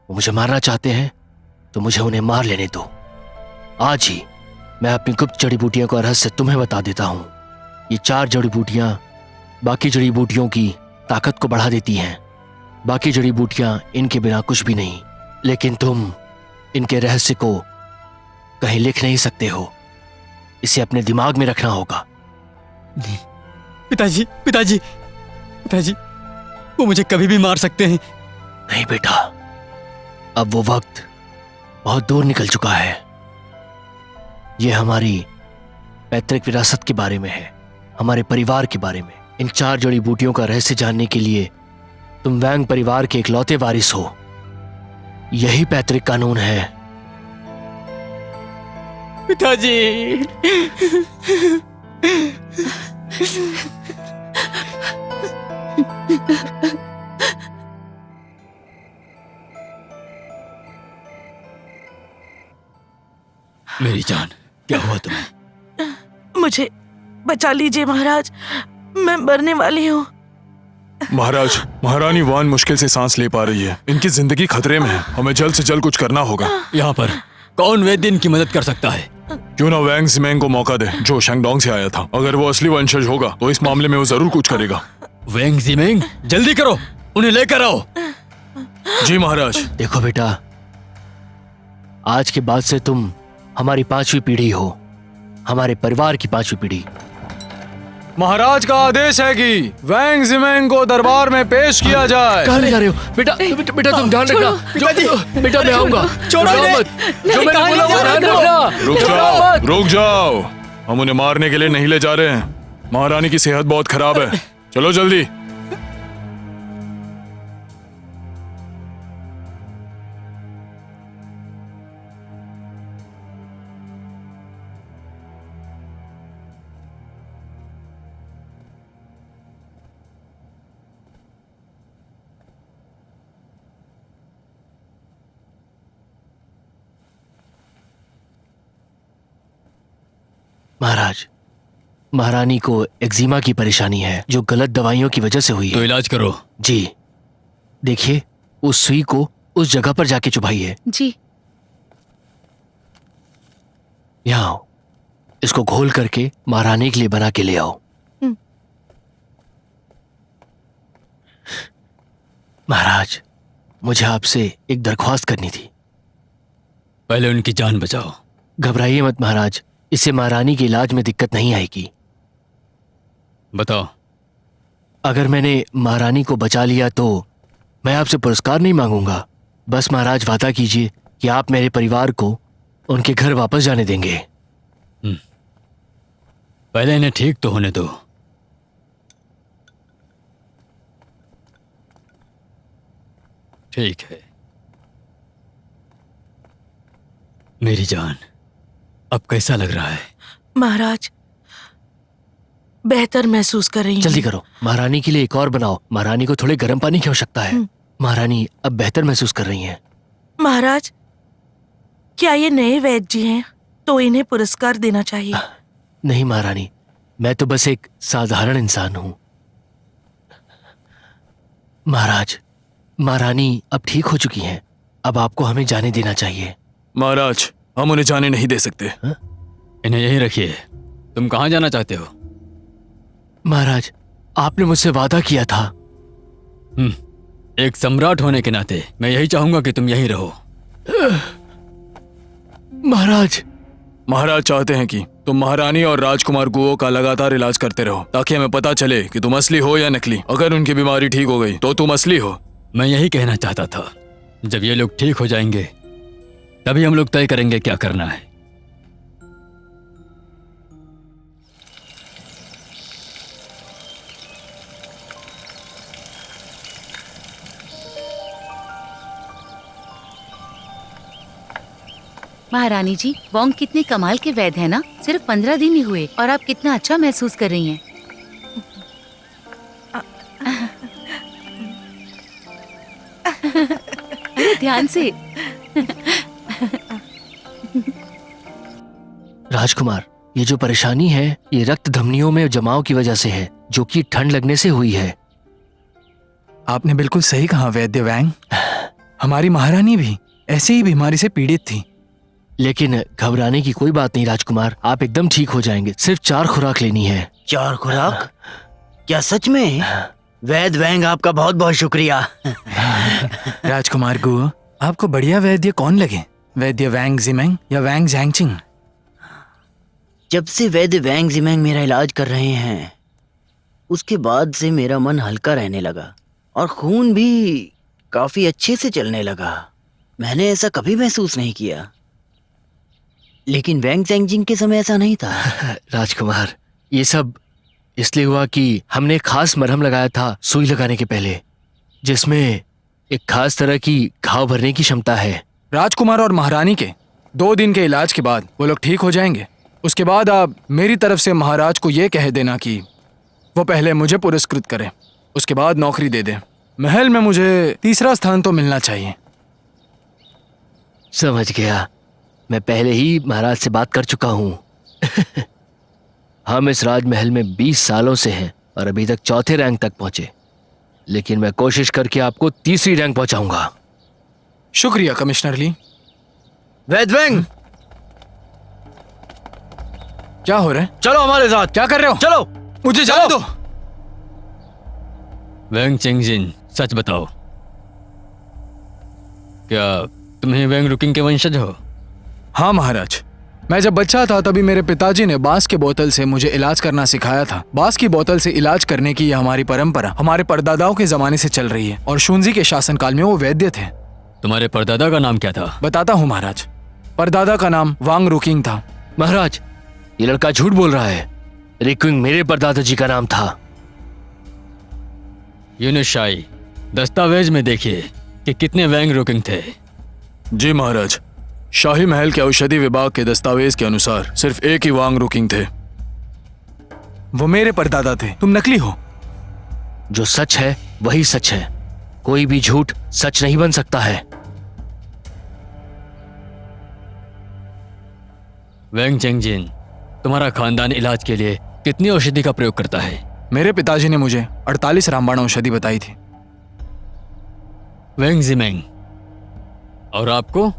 वो मुझे मारना चाहते हैं तो मुझे उन्हें मार लेने दो। आज ही मैं अपनी गुप्त जड़ी बूटियों का रहस्य तुम्हें बता देता हूं। ये 4 जड़ी बूटियां बाकी जड़ी बूटियों की ताकत को बढ़ा देती हैं। बाकी जड़ी बूटियां इनके बिना कुछ भी नहीं, लेकिन तुम इनके रहस्य को कहीं लिख नहीं सकते हो। इसे अपने दिमाग में रखना होगा। पिताजी पिताजी पिताजी, वो मुझे कभी भी मार सकते हैं। नहीं बेटा, अब वो वक्त बहुत दूर निकल चुका है। यह हमारी पैतृक विरासत के बारे में है, हमारे परिवार के बारे में। इन 4 जड़ी बूटियों का रहस्य जानने के लिए तुम वैंग परिवार के इकलौते वारिस हो। यही पैतृक कानून है। पिताजी। मेरी जान, क्या हुआ तुम्हें? मुझे बचा लीजिए महाराज, मैं मरने वाली हूँ। महाराज, महारानी वान मुश्किल से सांस ले पा रही है। इनकी जिंदगी खतरे में है। हमें जल्द से जल्द कुछ करना होगा। यहाँ पर कौन वैद्य इनकी मदद कर सकता है? क्यों ना वैंग जिमैंग को मौका दे, जो शेंगडोंग से आया था। अगर वो असली वंशज होगा तो इस मामले में वो जरूर कुछ करेगा। वैंग जिमैंग, जल्दी करो, उन्हें लेकर आओ। जी महाराज। देखो बेटा, आज के बाद से तुम हमारी 5वीं पीढ़ी हो, हमारे परिवार की 5वीं पीढ़ी। महाराज का आदेश है कि वैंग जिमैंग को दरबार में पेश किया जाए। कहाँ ले जा रहे हो? बेटा तुम ध्यान रखना। बेटा मैं आऊंगा। छोड़ो इन्हें। जो मैंने बोला वो ध्यान रखना। रुक जाओ। हम उन्हें मारने के लिए नहीं ले जा रहे हैं। महारानी की सेहत बहुत खराब है। चलो जल्दी। महाराज, महारानी को एक्जिमा की परेशानी है जो गलत दवाइयों की वजह से हुई तो है। इलाज करो। जी, देखिए उस सुई को उस जगह पर जाके चुभाइए। जी। यहाँ आओ, इसको घोल करके महारानी के लिए बना के ले आओ। महाराज, मुझे आपसे एक दरख्वास्त करनी थी। पहले उनकी जान बचाओ। घबराइए मत महाराज, इससे महारानी के इलाज में दिक्कत नहीं आएगी। बताओ। अगर मैंने महारानी को बचा लिया तो मैं आपसे पुरस्कार नहीं मांगूंगा। बस महाराज वादा कीजिए कि आप मेरे परिवार को उनके घर वापस जाने देंगे। पहले इन्हें ठीक तो होने दो। ठीक है मेरी जान, अब कैसा लग रहा है? महाराज, बेहतर महसूस कर रही हूँ। जल्दी करो, महारानी के लिए एक और बनाओ। महारानी को थोड़े गर्म पानी की आवश्यकता है। महारानी अब बेहतर महसूस कर रही हैं। महाराज, क्या ये नए वैद्य जी हैं? तो इन्हें पुरस्कार देना चाहिए। नहीं महारानी, मैं तो बस एक साधारण इंसान हूं। महाराज, महारानी अब ठीक हो चुकी हैं। अब आपको हमें जाने देना चाहिए। महाराज, हम उन्हें जाने नहीं दे सकते। इन्हें यहीं रखिए। तुम कहाँ जाना चाहते हो? महाराज, आपने मुझसे वादा किया था। एक सम्राट होने के नाते मैं यही चाहूंगा कि तुम यहीं रहो। महाराज, महाराज चाहते हैं कि तुम महारानी और राजकुमार गुओ का लगातार इलाज करते रहो ताकि हमें पता चले कि तुम असली हो या नकली। अगर उनकी बीमारी ठीक हो गई तो तुम असली हो। मैं यही कहना चाहता था। जब ये लोग ठीक हो जाएंगे तभी हम लोग तय करेंगे क्या करना है। महारानी जी, वोंग कितने कमाल के वैद्य हैं ना। सिर्फ 15 दिन ही हुए और आप कितना अच्छा महसूस कर रही हैं। अरे ध्यान से। राजकुमार, ये जो परेशानी है ये रक्त धमनियों में जमाव की वजह से है, जो कि ठंड लगने से हुई है। आपने बिल्कुल सही कहा वैद्य वैंग। हमारी महारानी भी ऐसे ही बीमारी से पीड़ित थी। लेकिन घबराने की कोई बात नहीं राजकुमार, आप एकदम ठीक हो जाएंगे। सिर्फ 4 खुराक लेनी है। 4 खुराक? क्या सच में? वैद्य वैंग, आपका बहुत बहुत शुक्रिया। राजकुमार गुओ, आपको बढ़िया वैद्य कौन लगे? वैद्य वैंग जिमेंग या वैंग झैंगचिंग? जब से वैद्य वैंग जिमेंग मेरा इलाज कर रहे हैं उसके बाद से मेरा मन हल्का रहने लगा और खून भी काफी अच्छे से चलने लगा। मैंने ऐसा कभी महसूस नहीं किया, लेकिन वैंग झैंगचिंग के समय ऐसा नहीं था। राजकुमार, ये सब इसलिए हुआ कि हमने खास मरहम लगाया था सुई लगाने के पहले, जिसमें एक खास तरह की घाव भरने की क्षमता है। राजकुमार और महारानी के 2 दिन के इलाज के बाद वो लोग ठीक हो जाएंगे। उसके बाद आप मेरी तरफ से महाराज को ये कह देना कि वो पहले मुझे पुरस्कृत करें, उसके बाद नौकरी दे दें। महल में मुझे 3रा स्थान तो मिलना चाहिए। समझ गया, मैं पहले ही महाराज से बात कर चुका हूँ। हम इस राजमहल में 20 सालों से हैं और अभी तक 4थे रैंक तक पहुंचे, लेकिन मैं कोशिश करके आपको 3री रैंक पहुंचाऊंगा। शुक्रिया कमिश्नर ली। वैद्य वैंग, क्या हो रहा है? चलो हमारे साथ। क्या कर रहे हो? चलो। मुझे जाने दो। वैंग चेंगजिन, सच बताओ, क्या तुम ही वैंग रुकिंग के वंशज हो? हाँ महाराज, मैं जब बच्चा था तभी मेरे पिताजी ने बांस के बोतल से मुझे इलाज करना सिखाया था। बांस की बोतल से इलाज करने की यह हमारी परंपरा हमारे परदादाओं के जमाने से चल रही है और शुंजी के शासनकाल में वो वैद्य थे। तुम्हारे परदादा का नाम क्या था? बताता हूँ महाराज। परदादा का नाम वांग रुकिंग था। महाराज, ये लड़का झूठ बोल रहा है। रिक्विंग मेरे परदादा जी का नाम था। यूनुस शाही, दस्तावेज में देखिए कि कितने वैंग रुकिंग थे। जी महाराज, शाही महल के औषधि विभाग के दस्तावेज के अनुसार सिर्फ एक ही वांग रुकिंग थे। वो मेरे परदादा थे, तुम नकली हो। जो सच है वही सच है, कोई भी झूठ सच नहीं बन सकता है। वैंग चेंगजिन, तुम्हारा खानदान इलाज के लिए कितनी औषधि का प्रयोग करता है? मेरे पिताजी ने मुझे 48 रामबाण औषधि बताई थी। वैंग जिमेंग, और आपको?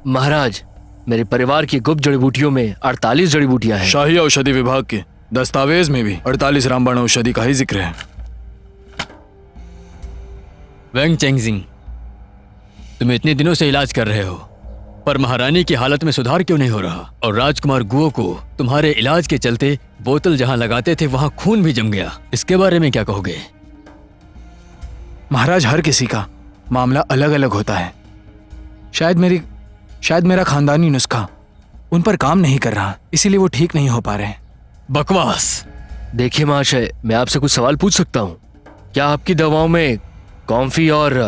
महाराज, मेरे परिवार की गुप्त जड़ी बूटियों में 48 जड़ी बूटियां हैं। शाही औषधि विभाग के दस्तावेज में भी 48 रामबाण औषधि का ही जिक्र है। वैंग चेंगजिंग, तुम इतने दिनों से इलाज कर रहे हो, पर महारानी की हालत में सुधार क्यों नहीं हो रहा? और राजकुमार गुओ को तुम्हारे इलाज के चलते बोतल जहां लगाते थे वहां खून भी जम गया। इसके बारे में क्या कहोगे? महाराज, हर किसी का मामला अलग अलग होता है। शायद मेरा खानदानी नुस्खा उन पर काम नहीं कर रहा, इसीलिए वो ठीक नहीं हो पा रहे। बकवास। देखिए महाशय, मैं आपसे कुछ सवाल पूछ सकता हूँ? क्या आपकी दवाओं में कॉम्फी और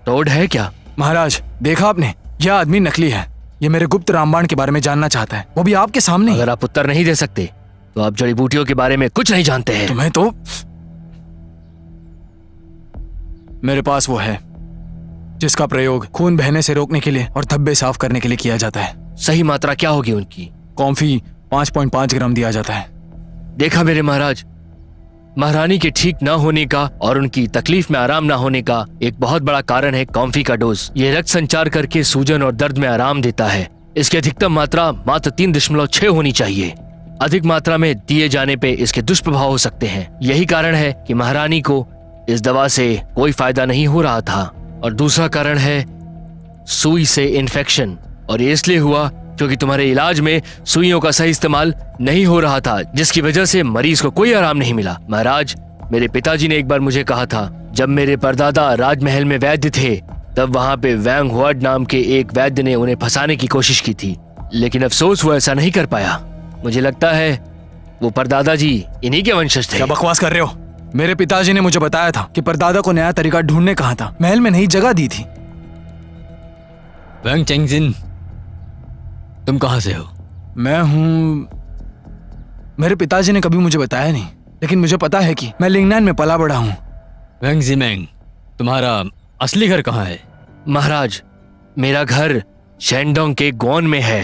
टोड है क्या? महाराज, देखा आपने, यह आदमी नकली है। ये मेरे गुप्त रामबाण के बारे में जानना चाहता है, वो भी आपके सामने। अगर आप उत्तर नहीं दे सकते तो आप जड़ी बूटियों के बारे में कुछ नहीं जानते हैं। तुम्हें तो मेरे पास वो है जिसका प्रयोग खून बहने से रोकने के लिए और धब्बे साफ करने के लिए किया जाता है। सही मात्रा क्या होगी उनकी? कॉम्फी 5.5 ग्राम दिया जाता है। देखा मेरे महाराज, महारानी के ठीक न होने का और उनकी तकलीफ में आराम न होने का एक बहुत बड़ा कारण है कॉम्फी का डोज। ये रक्त संचार करके सूजन और दर्द में आराम देता है। इसकी अधिकतम मात्रा मात्र 3.6 होनी चाहिए। अधिक मात्रा में दिए जाने पे इसके दुष्प्रभाव हो सकते हैं। यही कारण है कि महारानी को इस दवा से कोई फायदा नहीं हो रहा था। और दूसरा कारण है सुई से इन्फेक्शन, और ये इसलिए हुआ क्योंकि तुम्हारे इलाज में सुइयों का सही इस्तेमाल नहीं हो रहा था, जिसकी वजह से मरीज को कोई आराम नहीं मिला। महाराज, मेरे पिताजी ने एक बार मुझे कहा था, जब मेरे परदादा राजमहल में वैद्य थे तब वहाँ पे वैंग हुआड नाम के एक वैद्य ने उन्हें फंसाने की कोशिश की थी, लेकिन अफसोस वो ऐसा नहीं कर पाया। मुझे लगता है वो परदादा जी इन्हीं के वंशज थे। क्या बकवास कर रहे हो? मेरे पिताजी ने मुझे बताया था कि परदादा को नया तरीका ढूंढने कहा था, महल में नई जगह दी थी। वैंग चेंगजिन, तुम कहाँ से हो? मैं हूँ, मेरे पिताजी ने कभी मुझे बताया नहीं, लेकिन मुझे पता है कि मैं लिंगनान में पला बड़ा हूँ। वैंग जिमेंग, तुम्हारा असली घर कहाँ है? महाराज, मेरा घर शेंडोंग के गोन में है।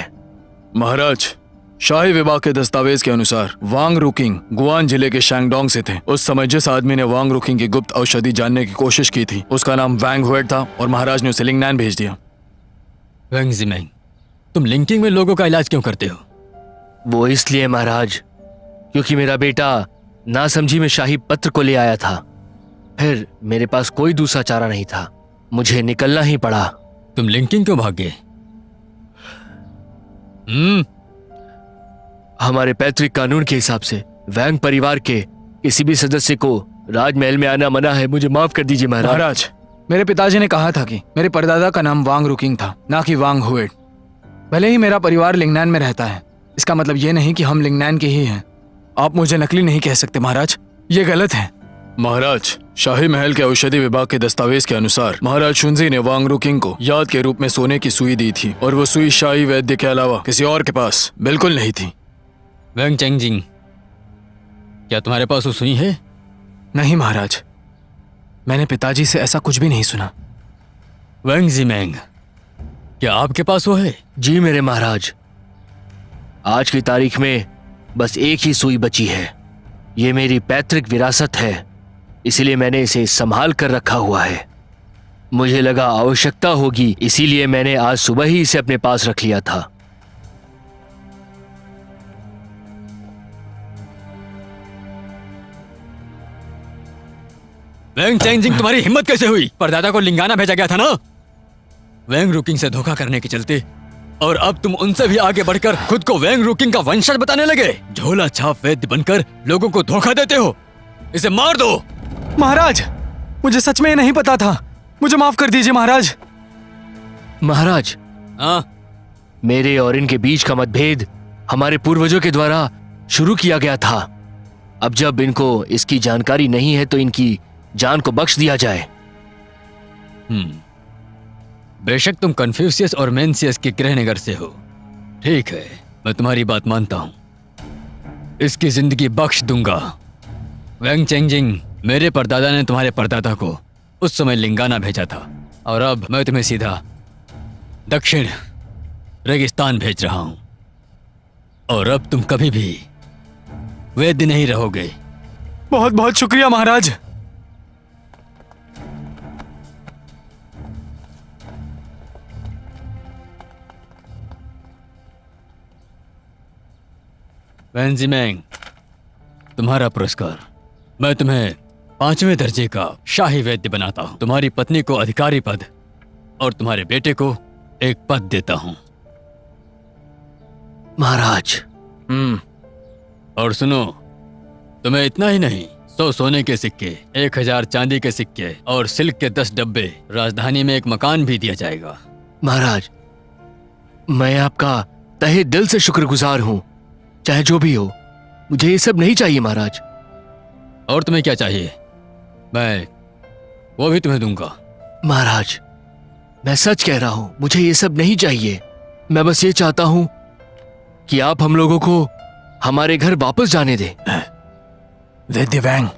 महाराज, शाही विभाग के दस्तावेज के अनुसार वांग रुकिंग गुआन जिले के शैंगडोंग से थे। उस समय जिस आदमी ने वांग रुकिंग की गुप्त औषधि जानने की कोशिश की थी उसका नाम वैंग हुएट था, और महाराज ने उसे लिंगनान भेज दिया। वैंग जिमेंग, तुम लिंकिंग में लोगों का इलाज क्यों करते हो? वो इसलिए महाराज, क्योंकि मेरा बेटा नासमझी में शाही पत्र को ले आया था। फिर मेरे पास कोई दूसरा चारा नहीं था, मुझे निकलना ही पड़ा। तुम लिंकिंग क्यों भाग गए? हमारे पैतृक कानून के हिसाब से वैंग परिवार के किसी भी सदस्य को राजमहल में आना मना है। मुझे माफ कर दीजिए महाराज। महाराज, मेरे पिताजी ने कहा था कि मेरे परदादा का नाम वांग रुकिंग था, ना कि वांग हुएट। भले ही मेरा परिवार लिंगनान में रहता है, इसका मतलब ये नहीं कि हम लिंगनान के ही हैं। आप मुझे नकली नहीं कह सकते महाराज, ये गलत है। महाराज, शाही महल के औषधि विभाग के दस्तावेज के अनुसार महाराज शुंजी ने वांग रुकिंग को याद के रूप में सोने की सुई दी थी, और वो सुई शाही वैद्य के अलावा किसी और के पास बिल्कुल नहीं थी। वैंग चेंगजिंग, क्या तुम्हारे पास वो सुई है? नहीं महाराज, मैंने पिताजी से ऐसा कुछ भी नहीं सुना। वैंग जिमेंग, क्या आपके पास वो है? जी मेरे महाराज, आज की तारीख में बस एक ही सुई बची है। ये मेरी पैतृक विरासत है, इसीलिए मैंने इसे संभाल कर रखा हुआ है। मुझे लगा आवश्यकता होगी, इसीलिए मैंने आज सुबह ही इसे अपने पास रख लिया था। वैंग चेंगजिंग, तुम्हारी हिम्मत कैसे हुई? परदादा को लिंगाना भेजा गया था ना? वैंग रुकिंग से धोखा करने के चलते, और अब तुम उनसे भी आगे बढ़कर खुद को वैंग रुकिंग का वंशज बताने लगे। झोला छाप वैद्य बनकर लोगों को धोखा देते हो। इसे मार दो। महाराज, मुझे सच में ये नहीं पता था, मुझे माफ कर दीजिए महाराज। महाराज, हाँ? मेरे और इनके बीच का मतभेद हमारे पूर्वजों के द्वारा शुरू किया गया था। अब जब इनको इसकी जानकारी नहीं है तो इनकी जान को बख्श दिया जाए। बेशक तुम कन्फ्यूशियस और मेंसियस के गृहनगर से हो, ठीक है, मैं तुम्हारी बात मानता हूं। इसकी जिंदगी बख्श दूंगा। वैंग चेंजिंग, मेरे परदादा ने तुम्हारे परदादा को उस समय लिंगाना भेजा था, और अब मैं तुम्हें सीधा दक्षिण रेगिस्तान भेज रहा हूं। और अब तुम कभी भी वैद्य नहीं रहोगे। बहुत बहुत शुक्रिया महाराज। वैंग जिमेंग, तुम्हारा पुरस्कार। मैं तुम्हें 5वें दर्जे का शाही वैद्य बनाता हूं। तुम्हारी पत्नी को अधिकारी पद और तुम्हारे बेटे को एक पद देता हूं। महाराज। और सुनो, तुम्हें इतना ही नहीं, 100 सोने के सिक्के, 1000 चांदी के सिक्के और सिल्क के 10 डब्बे, राजधानी में एक मकान भी दिया जाएगा। महाराज, मैं आपका तहे दिल से शुक्रगुजार हूं। चाहे जो भी हो, मुझे ये सब नहीं चाहिए महाराज। और तुम्हें क्या चाहिए? मैं वो भी तुम्हें दूंगा। महाराज, मैं सच कह रहा हूं, मुझे ये सब नहीं चाहिए। मैं बस ये चाहता हूं कि आप हम लोगों को हमारे घर वापस जाने दें। वैद्य वैंग,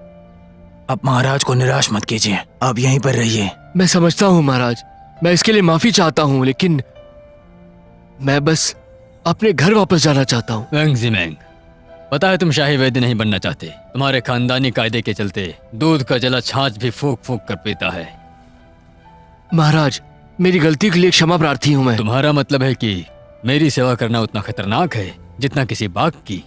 आप महाराज को निराश मत कीजिए, आप यहीं पर रहिए। मैं समझता हूं महाराज, मैं इसके लिए माफी चाहता हूं, लेकिन मैं बस अपने घर वापस जाना चाहता हूं। वैंग जिमेंग, पता है तुम शाही वैद्य नहीं बनना चाहते। तुम्हारे खानदानी कायदे के चलते दूध का जला छाछ भी फूंक फूंक कर पीता है। महाराज, मेरी गलती के लिए क्षमा प्रार्थी हूं मैं। तुम्हारा मतलब है कि मेरी सेवा करना उतना खतरनाक है जितना किसी बाघ की।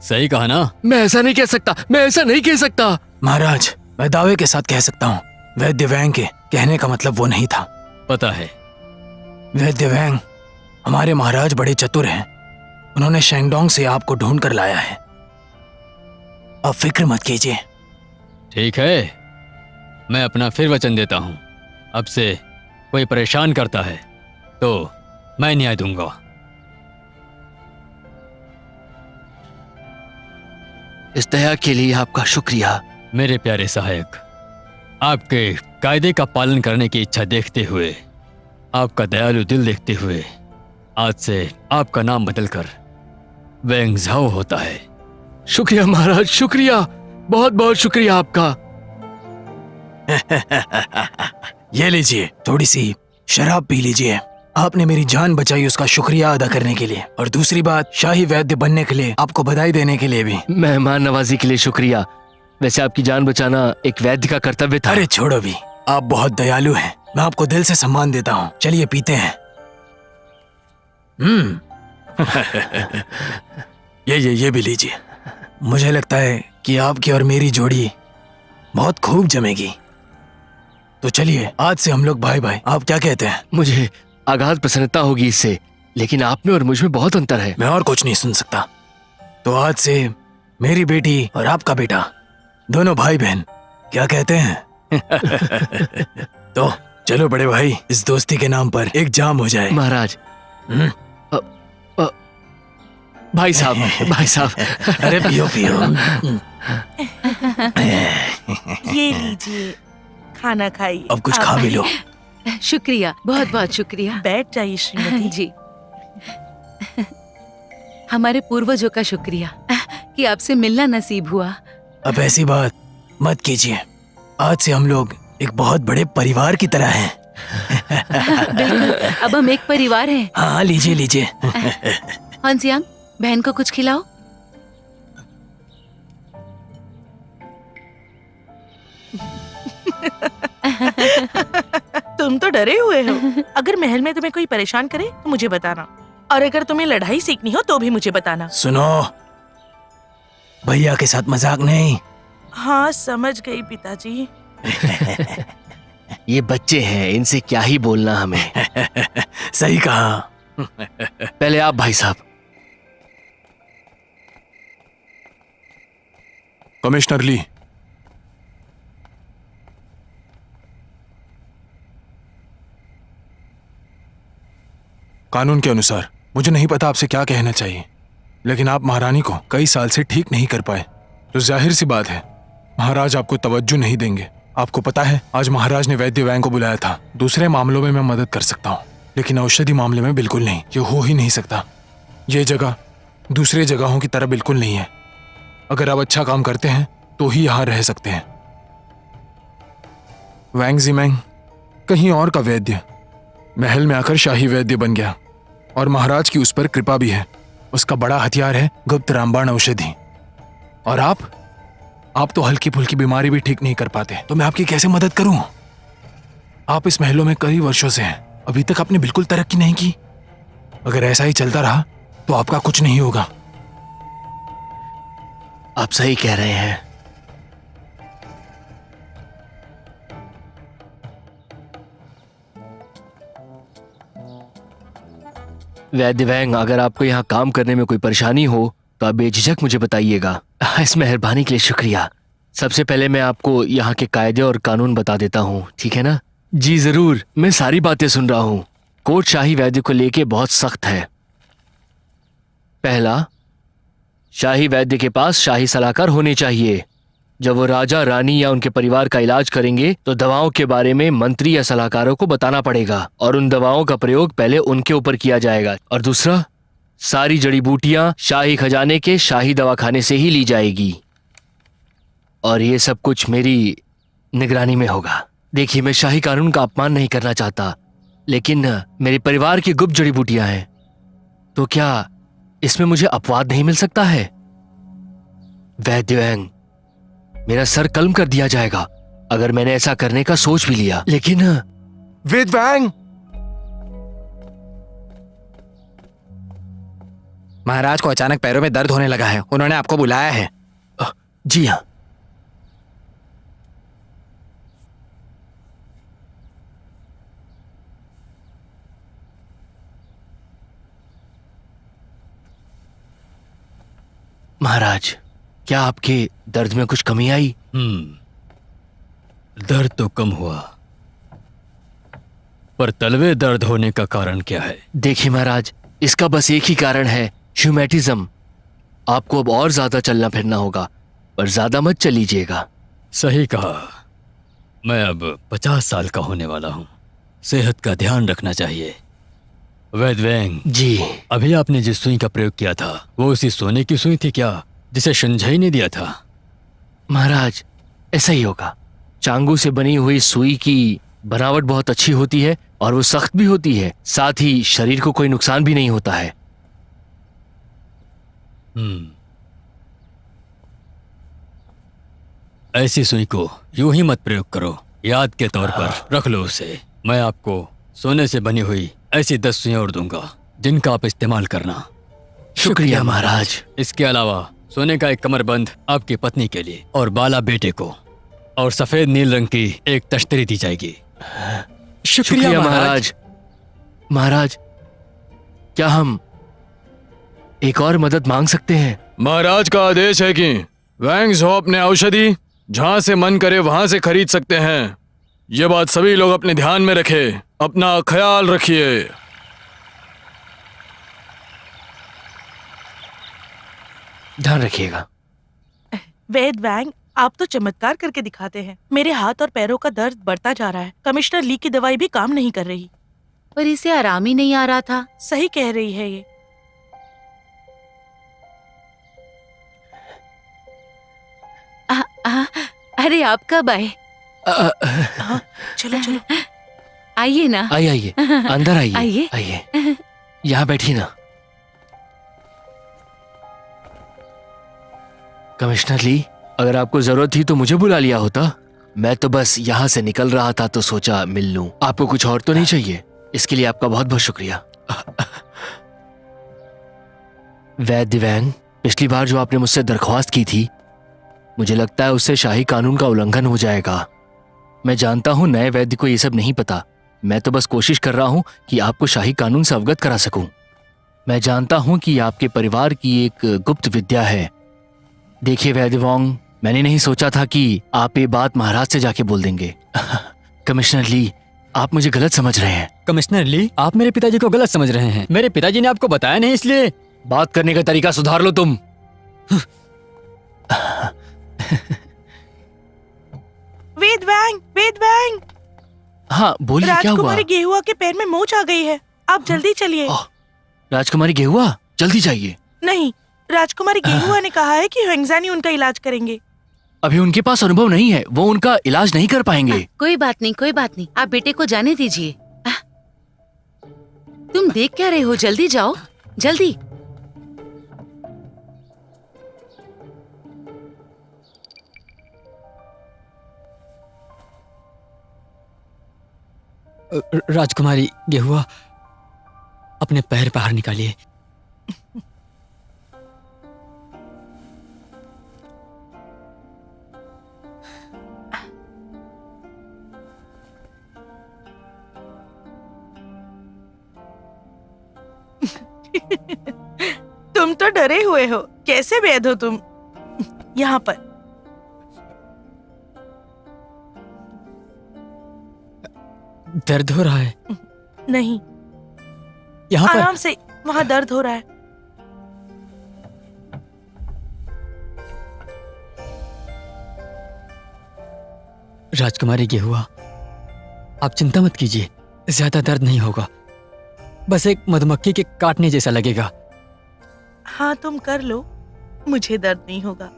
सही कहा ना? मैं ऐसा नहीं कह सकता, मैं ऐसा नहीं कह सकता। महाराज, मैं दावे के साथ कह सकता हूँ, वैद्य वैंग के कहने का मतलब वो नहीं था। पता है। वैद्य वैंग, हमारे महाराज बड़े चतुर हैं। उन्होंने शेंगडोंग से आपको ढूंढ कर लाया है। अब फिक्र मत कीजिए। ठीक है, मैं अपना फिर वचन देता हूं, अब से कोई परेशान करता है तो मैं न्याय दूंगा। इस दया के लिए आपका शुक्रिया। मेरे प्यारे सहायक, आपके कायदे का पालन करने की इच्छा देखते हुए, आपका दयालु दिल देखते हुए, आज से आपका नाम बदलकर वैंग झाओ होता है। शुक्रिया महाराज, शुक्रिया, बहुत बहुत शुक्रिया आपका। ये लीजिए, थोड़ी सी शराब पी लीजिए। आपने मेरी जान बचाई, उसका शुक्रिया अदा करने के लिए, और दूसरी बात, शाही वैद्य बनने के लिए आपको बधाई देने के लिए भी। मेहमान नवाजी के लिए शुक्रिया। वैसे आपकी जान बचाना एक वैद्य का कर्तव्य था। अरे छोड़ो भी, आप बहुत दयालु हैं। मैं आपको दिल से सम्मान देता हूँ। चलिए पीते हैं। ये भी लीजिए। मुझे लगता है कि आपकी और मेरी जोड़ी बहुत खूब जमेगी। तो चलिए, आज से हम लोग भाई भाई। आप क्या कहते हैं? मुझे अगाध प्रसन्नता होगी इससे, लेकिन आप में और मुझ में बहुत अंतर है। मैं और कुछ नहीं सुन सकता। तो आज से मेरी बेटी और आपका बेटा दोनों भाई बहन, क्या कहते हैं? तो चलो बड़े भाई, इस दोस्ती के नाम पर एक जाम हो जाए। महाराज, भाई साहब, भाई साहब। अरे पियो पियो। ये लीजिए, खाना खाइए। अब कुछ खा भी लो। शुक्रिया, बहुत बहुत शुक्रिया। बैठ जाइए श्रीमती जी। हमारे पूर्वजों का शुक्रिया कि आपसे मिलना नसीब हुआ। अब ऐसी बात मत कीजिए। आज से हम लोग एक बहुत बड़े परिवार की तरह हैं। बिल्कुल, अब हम एक परिवार हैं। हाँ, लीजिए लीजिए। हंसियांग, बहन को कुछ खिलाओ। तुम तो डरे हुए हो। अगर महल में तुम्हें कोई परेशान करे तो मुझे बताना, और अगर तुम्हें लड़ाई सीखनी हो तो भी मुझे बताना। सुनो, भैया के साथ मजाक नहीं। हाँ, समझ गई पिताजी। ये बच्चे हैं, इनसे क्या ही बोलना हमें। सही कहा। पहले आप भाई साहब। कमिश्नर ली, कानून के अनुसार मुझे नहीं पता आपसे क्या कहना चाहिए, लेकिन आप महारानी को कई साल से ठीक नहीं कर पाए, तो जाहिर सी बात है महाराज आपको तवज्जो नहीं देंगे। आपको पता है आज महाराज ने वैद्य वैंग को बुलाया था। दूसरे मामलों में मैं मदद कर सकता हूँ, लेकिन औषधि मामले में बिल्कुल नहीं। ये हो ही नहीं सकता। ये जगह दूसरे जगहों की तरह बिल्कुल नहीं है। अगर आप अच्छा काम करते हैं तो ही यहाँ रह सकते हैं। वैंग जिमैंग कहीं और का वैद्य महल में आकर शाही वैद्य बन गया और महाराज की उस पर कृपा भी है। उसका बड़ा हथियार है गुप्त रामबाण औषधि। और आप तो हल्की फुल्की बीमारी भी ठीक नहीं कर पाते, तो मैं आपकी कैसे मदद करूं? आप इस महलों में कई वर्षों से हैं, अभी तक आपने बिल्कुल तरक्की नहीं की। अगर ऐसा ही चलता रहा तो आपका कुछ नहीं होगा। आप सही कह रहे हैं। वैद्य वैंग, अगर आपको यहाँ काम करने में कोई परेशानी हो तो आप बेझिझक मुझे बताइएगा। इस मेहरबानी के लिए शुक्रिया। सबसे पहले मैं आपको यहाँ के कायदे और कानून बता देता हूँ, ठीक है ना? जी जरूर, मैं सारी बातें सुन रहा हूँ। कोर्ट शाही वैद्य को लेके बहुत सख्त है। पहला, शाही वैद्य के पास शाही सलाहकार होने चाहिए। जब वो राजा, रानी या उनके परिवार का इलाज करेंगे तो दवाओं के बारे में मंत्री या सलाहकारों को बताना पड़ेगा और उन दवाओं का प्रयोग पहले उनके ऊपर किया जाएगा। और दूसरा, सारी जड़ी बूटियां शाही खजाने के शाही दवाखाने से ही ली जाएगी और ये सब कुछ मेरी निगरानी में होगा। देखिए, मैं शाही कानून का अपमान नहीं करना चाहता, लेकिन मेरे परिवार की गुप्त जड़ी बूटियां हैं, तो क्या इसमें मुझे अपवाद नहीं मिल सकता है? वैद्य वैंग, मेरा सर कलम कर दिया जाएगा अगर मैंने ऐसा करने का सोच भी लिया। लेकिन वैद्य वैंग, महाराज को अचानक पैरों में दर्द होने लगा है, उन्होंने आपको बुलाया है। जी हाँ। महाराज, क्या आपके दर्द में कुछ कमी आई? दर्द तो कम हुआ, पर तलवे दर्द होने का कारण क्या है? देखिए महाराज, इसका बस एक ही कारण है, ह्यूमैटिज्म। आपको अब और ज्यादा चलना फिरना होगा, पर ज्यादा मत चलीजिएगा। सही कहा। मैं अब 50 साल का होने वाला हूँ। सेहत का ध्यान रखना चाहिए। वैद्य वैंग जी, अभी आपने जिस सुई का प्रयोग किया था वो उसी सोने की सुई थी क्या जिसे शंझाई ने दिया था? महाराज ऐसा ही होगा। चांगू से बनी हुई सुई की बनावट बहुत अच्छी होती है और वो सख्त भी होती है, साथ ही शरीर को कोई नुकसान भी नहीं होता है। ऐसी सुई को यूं ही मत प्रयोग करो, याद के तौर पर रख लो उसे। मैं आपको सोने से बनी हुई ऐसी 10 सुइयां और दूंगा जिनका आप इस्तेमाल करना। शुक्रिया महाराज। इसके अलावा सोने का एक कमरबंद आपकी पत्नी के लिए और बाला बेटे को, और सफेद नील रंग की एक तश्तरी दी जाएगी। शुक्रिया महाराज। महाराज, क्या हम एक और मदद मांग सकते हैं? महाराज का आदेश है कि वैंग झो अपने औषधि जहां से मन करे वहां से खरीद सकते हैं। ये बात सभी लोग अपने ध्यान में रखें। अपना ख्याल रखिए। ध्यान रखिएगा। वैद्य वैंग, आप तो चमत्कार करके दिखाते हैं। मेरे हाथ और पैरों का दर्द बढ़ता जा रहा है। कमिश्नर ली की दवाई भी काम नहीं कर रही। पर इसे आराम ही नहीं आ रहा था। सही कह रही है ये। अरे आप कब आए? चलो चलो आइए ना। आइए आइए, अंदर आइए। आइए। आइए, यहाँ बैठिए ना। कमिश्नर ली, अगर आपको जरूरत थी तो मुझे बुला लिया होता। मैं तो बस यहाँ से निकल रहा था तो सोचा मिल लूं। आपको कुछ और तो नहीं चाहिए? इसके लिए आपका बहुत बहुत शुक्रिया। वैद्य वैंग, पिछली बार जो आपने मुझसे दरख्वास्त की थी, मुझे लगता है उससे शाही कानून का उल्लंघन हो जाएगा। मैं जानता हूं नए वैद्य को ये सब नहीं पता। मैं तो बस कोशिश कर रहा हूं कि आपको शाही कानून से अवगत करा सकूं। मैं जानता हूं कि आपके परिवार की एक गुप्त विद्या है। देखिए वैद्य वॉन्ग, मैंने नहीं सोचा था कि आप ये बात महाराज से जाके बोल देंगे। कमिश्नर ली, आप मुझे गलत समझ रहे हैं। कमिश्नर ली, आप मेरे पिताजी को गलत समझ रहे हैं। मेरे पिताजी ने आपको बताया नहीं, इसलिए बात करने का तरीका सुधार लो तुम। वेद वैंग हाँ बोलिए, क्या हुआ? राजकुमारी गेहुआ के पैर में मोच आ गई है, आप जल्दी चलिए। राजकुमारी गेहुआ, जल्दी जाइए। नहीं, राजकुमारी गेहुआ ने कहा है कि होंगजानी उनका इलाज करेंगे। अभी उनके पास अनुभव नहीं है, वो उनका इलाज नहीं कर पाएंगे। कोई बात नहीं, कोई बात नहीं, आप बेटे को जाने दीजिए। तुम देख क्या रहे हो, जल्दी जाओ, जल्दी। राजकुमारी गेहुआ, अपने पैर बाहर निकालिए। तुम तो डरे हुए हो, कैसे वैद हो तुम? यहाँ पर दर्द हो रहा है? नहीं, यहाँ पर आराम से, वहाँ दर्द हो रहा है। राजकुमारी गेहुआ, आप चिंता मत कीजिए, ज्यादा दर्द नहीं होगा, बस एक मधुमक्खी के काटने जैसा लगेगा। हाँ तुम कर लो, मुझे दर्द नहीं होगा।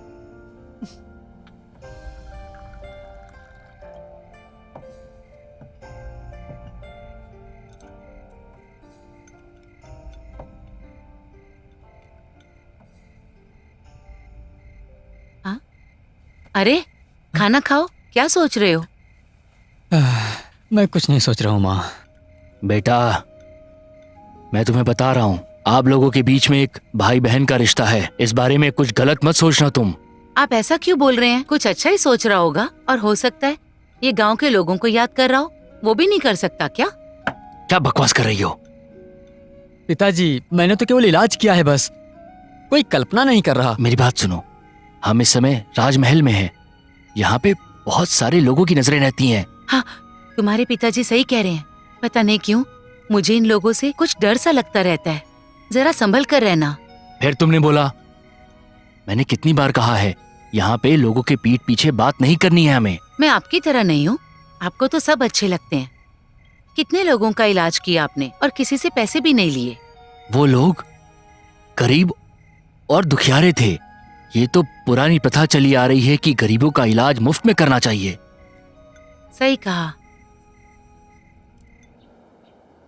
अरे खाना खाओ, क्या सोच रहे हो? मैं कुछ नहीं सोच रहा हूँ माँ। बेटा, मैं तुम्हें बता रहा हूँ, आप लोगों के बीच में एक भाई बहन का रिश्ता है, इस बारे में कुछ गलत मत सोचना तुम। आप ऐसा क्यों बोल रहे हैं? कुछ अच्छा ही सोच रहा होगा, और हो सकता है ये गांव के लोगों को याद कर रहा हो। वो भी नहीं कर सकता क्या? क्या बकवास कर रही हो? पिताजी, मैंने तो केवल इलाज किया है बस, कोई कल्पना नहीं कर रहा। मेरी बात सुनो, हम इस समय राजमहल में हैं, यहाँ पे बहुत सारे लोगों की नजरें रहती हैं। हाँ, तुम्हारे पिताजी सही कह रहे हैं। पता नहीं क्यों मुझे इन लोगों से कुछ डर सा लगता रहता है, जरा संभल कर रहना। फिर तुमने बोला, मैंने कितनी बार कहा है, यहाँ पे लोगों के पीठ पीछे बात नहीं करनी है हमें। मैं आपकी तरह नहीं हूँ, आपको तो सब अच्छे लगते हैं। कितने लोगों का इलाज किया आपने और किसी से पैसे भी नहीं लिए। वो लोग गरीब और दुखियारे थे। ये तो पुरानी प्रथा चली आ रही है कि गरीबों का इलाज मुफ्त में करना चाहिए। सही कहा।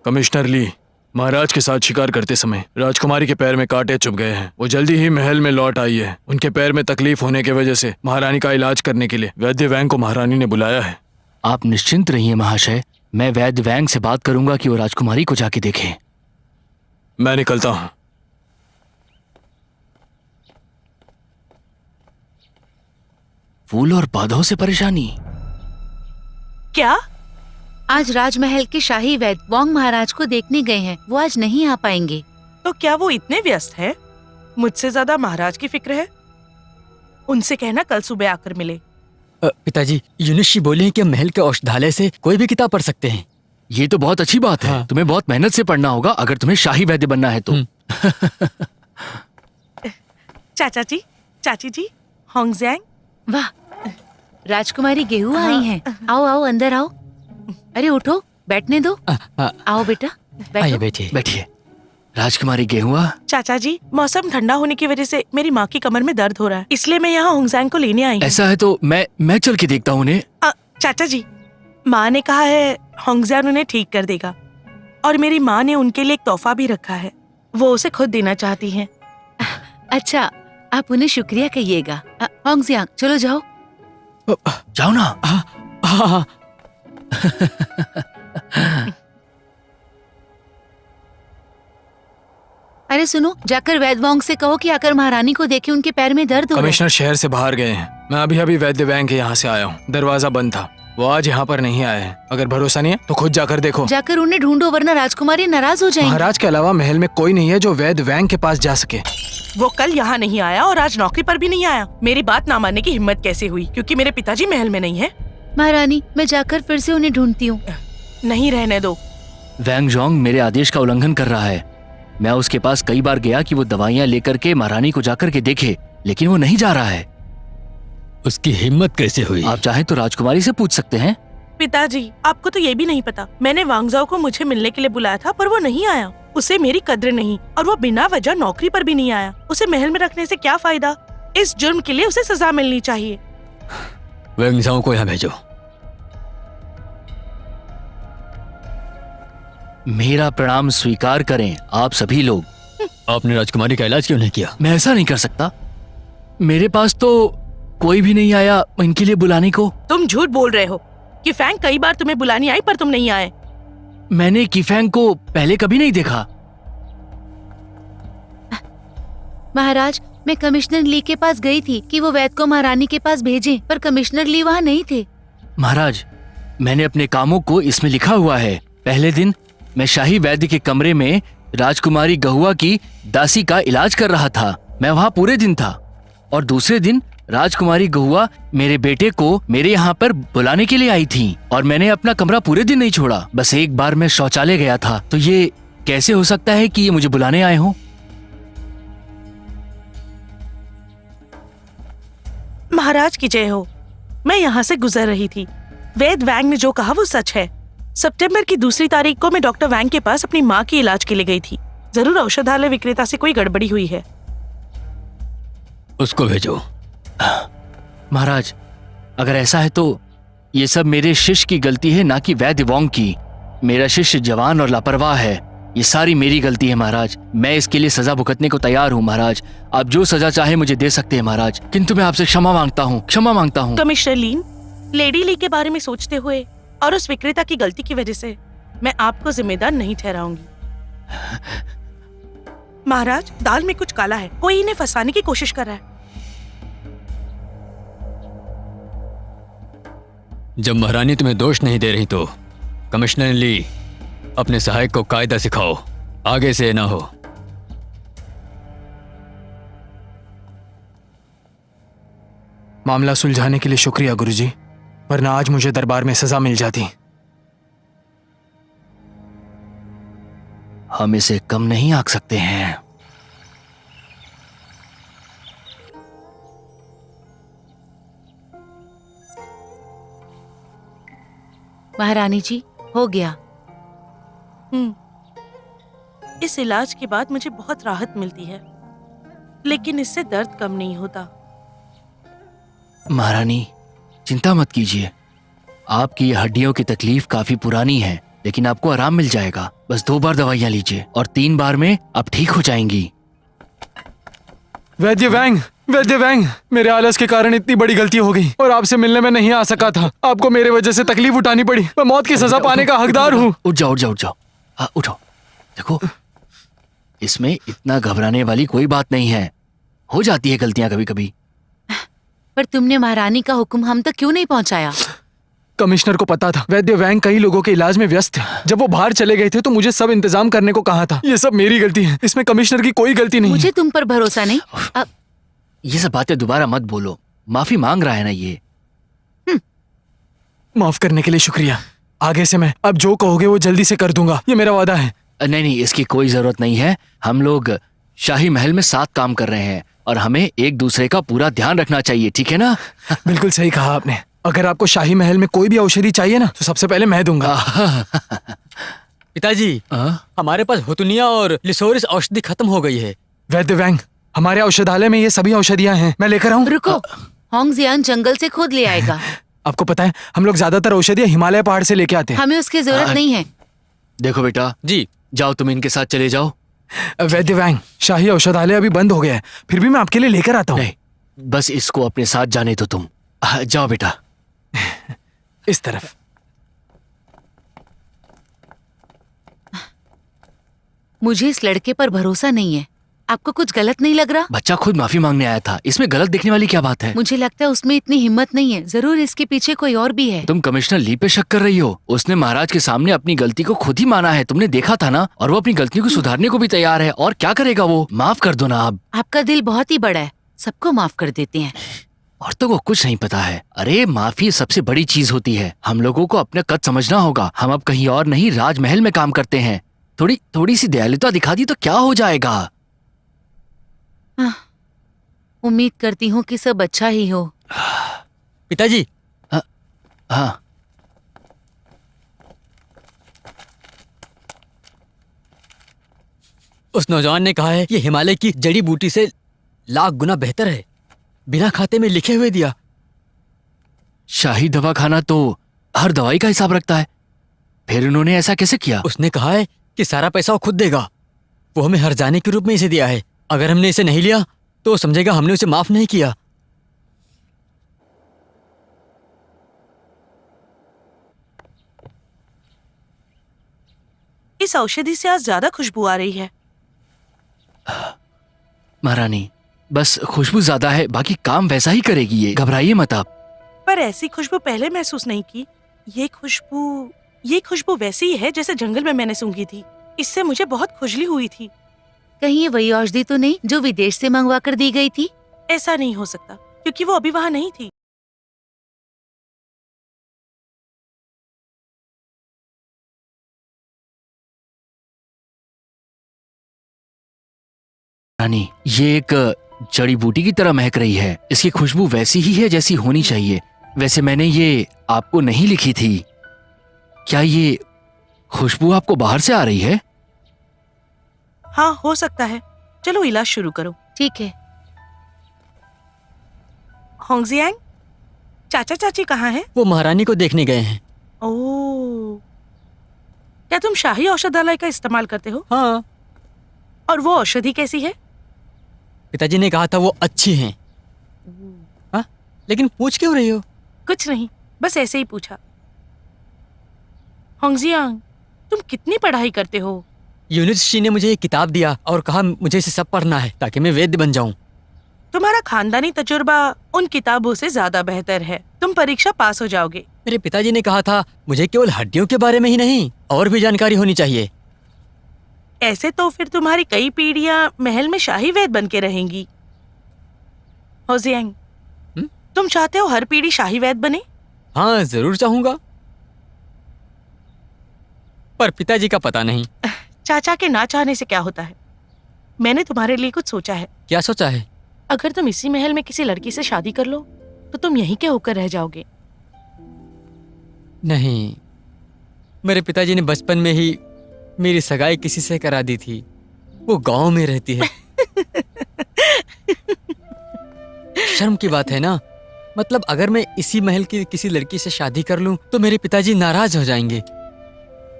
कमिश्नर ली, महाराज के साथ शिकार करते समय राजकुमारी के पैर में कांटे चुभ गए हैं। वो जल्दी ही महल में लौट आई है। उनके पैर में तकलीफ होने की वजह से महारानी का इलाज करने के लिए वैद्य वैंग को महारानी ने बुलाया है। आप निश्चिंत रहिए महाशय, मैं वैद्य वैंग से बात करूंगा कि वो राजकुमारी को जाके देखें। मैं निकलता हूँ। फूल और पौधों से परेशानी? क्या? आज राजमहल के शाही वैद्य वोंग महाराज को देखने गए हैं, वो आज नहीं आ पाएंगे। तो क्या वो इतने व्यस्त हैं? मुझसे ज्यादा महाराज की फिक्र है। उनसे कहना कल सुबह आकर मिले। पिताजी, यूनिशी बोले हैं कि हम महल के औषधालय से कोई भी किताब पढ़ सकते हैं। ये तो बहुत अच्छी बात है। हाँ। तुम्हें बहुत मेहनत से पढ़ना होगा अगर तुम्हें शाही वैद्य बनना है तो। चाचा जी, चाची जी, होंगजैंग। वाह, राजकुमारी गेहुआ आई हैं। आओ आओ, अंदर आओ। अरे उठो, बैठने दो। आओ बेटा, आइए बैठो। बैठिए। बैठिए। राजकुमारी गेहुआ, चाचा जी, मौसम ठंडा होने की वजह से मेरी माँ की कमर में दर्द हो रहा है, इसलिए मैं यहाँ होंगजैंग को लेने आई हूँ। ऐसा है तो मैं चल के देखता हूँ उन्हें। चाचा जी, माँ ने कहा है होंगजैन उन्हें ठीक कर देगा, और मेरी माँ ने उनके लिए एक तोहफा भी रखा है, वो उसे खुद देना चाहती हैं। अच्छा, आप उन्हें शुक्रिया कहिएगा। होंगजियांग, चलो जाओ। जाओ ना। हाँ। अरे सुनो, जाकर वैद्य वोंग से कहो कि आकर महारानी को देखे, उनके पैर में दर्द हो रहा है। कमिश्नर शहर से बाहर गए हैं। मैं अभी अभी वैद्य वैंग के यहाँ से आया हूँ। दरवाजा बंद था, वो आज यहाँ पर नहीं आए हैं। अगर भरोसा नहीं है तो खुद जाकर देखो। जाकर उन्हें ढूंढो, वरना राजकुमारी नाराज हो जाएंगी। महाराज के अलावा महल में कोई नहीं है जो वैद्य वैंग के पास जा सके। वो कल यहाँ नहीं आया और आज नौकरी पर भी नहीं आया। मेरी बात ना मानने की हिम्मत कैसे हुई? क्योंकि मेरे पिताजी महल में नहीं है। महारानी, मैं जाकर फिर से उन्हें ढूंढती हूँ। नहीं रहने दो। वैंग जोंग मेरे आदेश का उल्लंघन कर रहा है। मैं उसके पास कई बार गया कि वो दवाइयाँ लेकर के महारानी को जाकर के देखे, लेकिन वो नहीं जा रहा है। उसकी हिम्मत कैसे हुई? आप चाहें तो राजकुमारी से पूछ सकते हैं। पिताजी, आपको तो ये भी नहीं पता, मैंने वांगजाओ को मुझे मिलने के लिए बुलाया था पर वो नहीं आया। उसे मेरी कद्र नहीं और वो बिना वजह नौकरी पर भी नहीं आया। उसे महल में रखने से क्या फायदा? इस जुर्म के लिए उसे सजा मिलनी चाहिए। वेंगजाओ को यहाँ भेजो। मेरा प्रणाम स्वीकार करें आप सभी लोग। आपने राजकुमारी का इलाज क्यों नहीं किया? मैं ऐसा नहीं कर सकता। मेरे पास तो कोई भी नहीं आया इनके लिए बुलाने को। तुम झूठ बोल रहे हो कि फैंग कई बार तुम्हें बुलाने आई पर तुम नहीं आए। मैंने किफैंग को पहले कभी नहीं देखा। महाराज, मैं कमिश्नर ली के पास गई थी कि वो वैद्य को महारानी के पास भेजें, पर कमिश्नर ली वहाँ नहीं थे। महाराज, मैंने अपने कामों को इसमें लिखा हुआ है। पहले दिन मैं शाही वैद्य के कमरे में राजकुमारी गहुआ की दासी का इलाज कर रहा था। मैं वहाँ पूरे दिन था। और दूसरे दिन राजकुमारी गहुआ मेरे बेटे को मेरे यहाँ पर बुलाने के लिए आई थी और मैंने अपना कमरा पूरे दिन नहीं छोड़ा। बस एक बार मैं शौचालय गया था। तो ये कैसे हो सकता है कि ये मुझे बुलाने आए हों? महाराज की जय हो। मैं यहाँ से गुजर रही थी। वेद वैंग ने जो कहा वो सच है। सितंबर की 2 तारीख को मैं डॉक्टर वैंग के पास अपनी माँ की इलाज के लिए गई थी। जरूर औषधालय विक्रेता से कोई गड़बड़ी हुई है। उसको भेजो। महाराज, अगर ऐसा है तो ये सब मेरे शिष्य की गलती है, ना कि वैद्य वोंग की। मेरा शिष्य जवान और लापरवाह है। ये सारी मेरी गलती है महाराज। मैं इसके लिए सजा भुगतने को तैयार हूँ महाराज। आप जो सजा चाहे मुझे दे सकते हैं महाराज, किंतु मैं आपसे क्षमा मांगता हूँ, क्षमा मांगता हूँ। कमिश्नर लीन, लेडी ली के बारे में सोचते हुए और उस विक्रेता की गलती की वजह से मैं आपको जिम्मेदार नहीं ठहराऊंगी। महाराज, दाल में कुछ काला है। कोई इन्हें फंसाने की कोशिश कर रहा है। जब महारानी तुम्हें दोष नहीं दे रही तो कमिश्नर ली, अपने सहायक को कायदा सिखाओ, आगे से ना हो। मामला सुलझाने के लिए शुक्रिया गुरुजी, वरना आज मुझे दरबार में सजा मिल जाती। हम इसे कम नहीं आंक सकते हैं। महारानी जी, हो गया। इस इलाज के बाद मुझे बहुत राहत मिलती है, लेकिन इससे दर्द कम नहीं होता। महारानी, चिंता मत कीजिए। आपकी ये हड्डियों की तकलीफ काफी पुरानी है, लेकिन आपको आराम मिल जाएगा। बस 2 बार दवाइयाँ लीजिए और 3 बार में आप ठीक हो जाएंगी। वैद्य वैंग, मेरे आलस के कारण इतनी बड़ी गलती हो गई और आपसे मिलने में नहीं आ सका था। आपको मेरे वजह से तकलीफ उठानी पड़ी। मैं मौत की सजा पाने का हकदार हूँ। उठ जाओ। हाँ, उठो। देखो, इसमें इतना घबराने वाली कोई बात नहीं है। हो जाती है गलतियां कभी कभी। पर तुमने महारानी का हुक्म हम तक क्यों नहीं पहुंचाया? कमिश्नर को पता था वैद्य वैंग कई लोगों के इलाज में व्यस्त थे। जब वो बाहर चले गए थे तो मुझे सब इंतजाम करने को कहा था। ये सब मेरी गलती है, इसमें कमिश्नर की कोई गलती नहीं मुझे है। तुम पर भरोसा नहीं। अब ये सब बातें दोबारा मत बोलो। माफी मांग रहा है ना ये। माफ करने के लिए शुक्रिया। आगे से मैं अब जो कहोगे वो जल्दी से कर दूंगा, ये मेरा वादा है। नहीं, इसकी कोई जरूरत नहीं है। हम लोग शाही महल में साथ काम कर रहे हैं और हमें एक दूसरे का पूरा ध्यान रखना चाहिए, ठीक है ना? बिल्कुल सही कहा आपने। अगर आपको शाही महल में कोई भी औषधि चाहिए ना तो सबसे पहले मैं दूंगा। पिताजी, हमारे पास हुतुनिया और लिसोरिस औषधि खत्म हो गई है। वैद्य वैंग, हमारे औषधालय में ये सभी औषधियां हैं, मैं लेकर आऊं? रुको, होंगजियान जंगल से खुद ले आएगा। आपको पता है हम लोग ज्यादातर औषधियां हिमालय पहाड़ से लेके आते हैं। हमें उसकी जरूरत नहीं है। देखो बेटा जी। जाओ, तुम इनके साथ चले जाओ। वैद्य वैंग, शाही औषधालय अभी बंद हो गया है, फिर भी मैं आपके लिए लेकर आता हूँ। नहीं, बस इसको अपने साथ जाने दो तुम। जाओ बेटा। इस तरफ। मुझे इस लड़के पर भरोसा नहीं है। आपको कुछ गलत नहीं लग रहा? बच्चा खुद माफी मांगने आया था, इसमें गलत देखने वाली क्या बात है? मुझे लगता है उसमें इतनी हिम्मत नहीं है। जरूर इसके पीछे कोई और भी है। तुम कमिश्नर ली पे शक कर रही हो। उसने महाराज के सामने अपनी गलती को खुद ही माना है, तुमने देखा था ना। और वो अपनी गलतियों को सुधारने को भी तैयार है। और क्या करेगा वो? माफ कर दो ना आप। आपका दिल बहुत ही बड़ा है, सबको माफ कर देते हैं। औरतों को कुछ नहीं पता है। अरे माफी सबसे बड़ी चीज होती है। हम लोगों को अपना कद समझना होगा। हम अब कहीं और नहीं, राजमहल में काम करते हैं। थोड़ी सी दयालुता दिखा दी तो क्या हो जाएगा? उम्मीद करती हूँ कि सब अच्छा ही हो। पिताजी, हाँ, उस नौजवान ने कहा है ये हिमालय की जड़ी बूटी से लाख गुना बेहतर है। बिना खाते में लिखे हुए दिया। शाही दवा खाना तो हर दवाई का हिसाब रखता है, फिर उन्होंने ऐसा कैसे किया? उसने कहा है कि सारा पैसा वो खुद देगा। वो हमें हर जाने के रूप में इसे दिया है। अगर हमने इसे नहीं लिया तो वो समझेगा हमने उसे माफ नहीं किया। इस औषधि से आज ज्यादा खुशबू आ रही है। महारानी, बस खुशबू ज्यादा है, बाकी काम वैसा ही करेगी ये, घबराइए मत आप। पर ऐसी खुशबू पहले महसूस नहीं की। ये खुशबू वैसी ही है जैसे जंगल में मैंने सूंघी थी। इससे मुझे बहुत खुजली हुई थी। कहीं ये वही औषधि तो नहीं जो विदेश से मंगवा कर दी गई थी? ऐसा नहीं हो सकता क्योंकि वो अभी वहाँ नहीं थी। रानी, ये एक जड़ी बूटी की तरह महक रही है। इसकी खुशबू वैसी ही है जैसी होनी चाहिए। वैसे मैंने ये आपको नहीं लिखी थी। क्या ये खुशबू आपको बाहर से आ रही है? हाँ, हो सकता है। चलो इलाज शुरू करो। ठीक है। होंगजियांग, चाचा चाची कहाँ हैं? वो महारानी को देखने गए हैं। ओह, क्या तुम शाही औषधालय का इस्तेमाल करते हो? हाँ, और वो औषधि कैसी है? पिताजी ने कहा था वो अच्छी हैं। हाँ, लेकिन पूछ क्यों रही हो? कुछ नहीं, बस ऐसे ही पूछा। होंगजियांग, तुम कितनी पढ़ाई करते हो? यूनिवर्सिटी ने मुझे ये किताब दिया और कहा मुझे इसे सब पढ़ना है ताकि मैं वैद्य बन जाऊं। तुम्हारा खानदानी तजुर्बा उन किताबों से ज्यादा बेहतर है। तुम परीक्षा पास हो जाओगे। मेरे पिताजी ने कहा था मुझे केवल हड्डियों के बारे में ही नहीं और भी जानकारी होनी चाहिए। ऐसे तो फिर तुम्हारी कई पीढ़ियां महल में शाही वैद्य बन के रहेंगी। होंगजियांग, तुम चाहते हो हर पीढ़ी शाही वैद्य बने? हाँ, जरूर चाहूंगा, पर पिताजी का पता नहीं। चाचा के ना चाहने से क्या होता है? मैंने तुम्हारे लिए कुछ सोचा है। क्या सोचा है? अगर तुम इसी महल में किसी लड़की से शादी कर लो तो तुम यहीं के होकर रह जाओगे। नहीं, मेरे पिताजी ने बचपन में ही मेरी सगाई किसी से करा दी थी। वो गांव में रहती है। शर्म की बात है ना। मतलब अगर मैं इसी महल की किसी लड़की से शादी कर लूं तो मेरे पिताजी नाराज हो जाएंगे।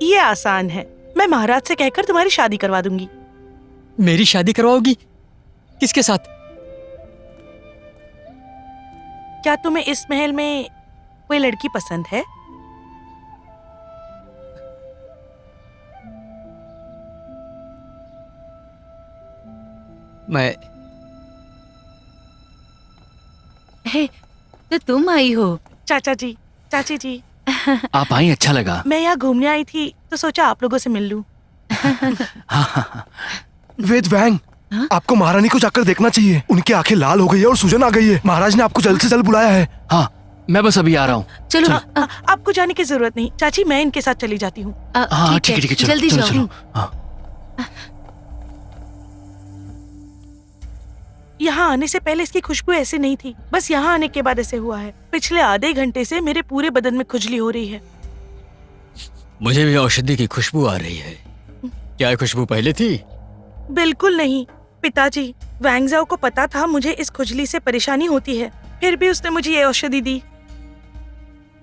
ये आसान है, मैं महाराज से कहकर तुम्हारी शादी करवा दूंगी। मेरी शादी करवाओगी? किसके साथ? क्या तुम्हें इस महल में कोई लड़की पसंद है? मैं हे, तो तुम आई हो? चाचा जी, चाची जी, आप आई, अच्छा लगा। मैं यहाँ घूमने आई थी तो सोचा आप लोगों से मिल लूं। वेद वैंग, आपको महारानी को जाकर देखना चाहिए। उनकी आंखें लाल हो गई है और सूजन आ गई है। महाराज ने आपको जल्द से जल्द बुलाया है। हाँ, मैं बस अभी आ रहा हूँ। चलो। आपको जाने की जरूरत नहीं चाची, मैं इनके साथ चली जाती हूँ। हाँ ठीक है ठीक है, चलो जल्दी चलो, जाओ। चलो। हाँ। यहाँ आने से पहले इसकी खुशबू ऐसी नहीं थी, बस यहाँ आने के बाद ऐसे हुआ है। पिछले आधे घंटे से मेरे पूरे बदन में खुजली हो रही है। मुझे भी औषधि की खुशबू आ रही है। क्या ये खुशबू पहले थी? बिल्कुल नहीं पिताजी, वैंगजाओ को पता था मुझे इस खुजली से परेशानी होती है, फिर भी उसने मुझे ये औषधि दी।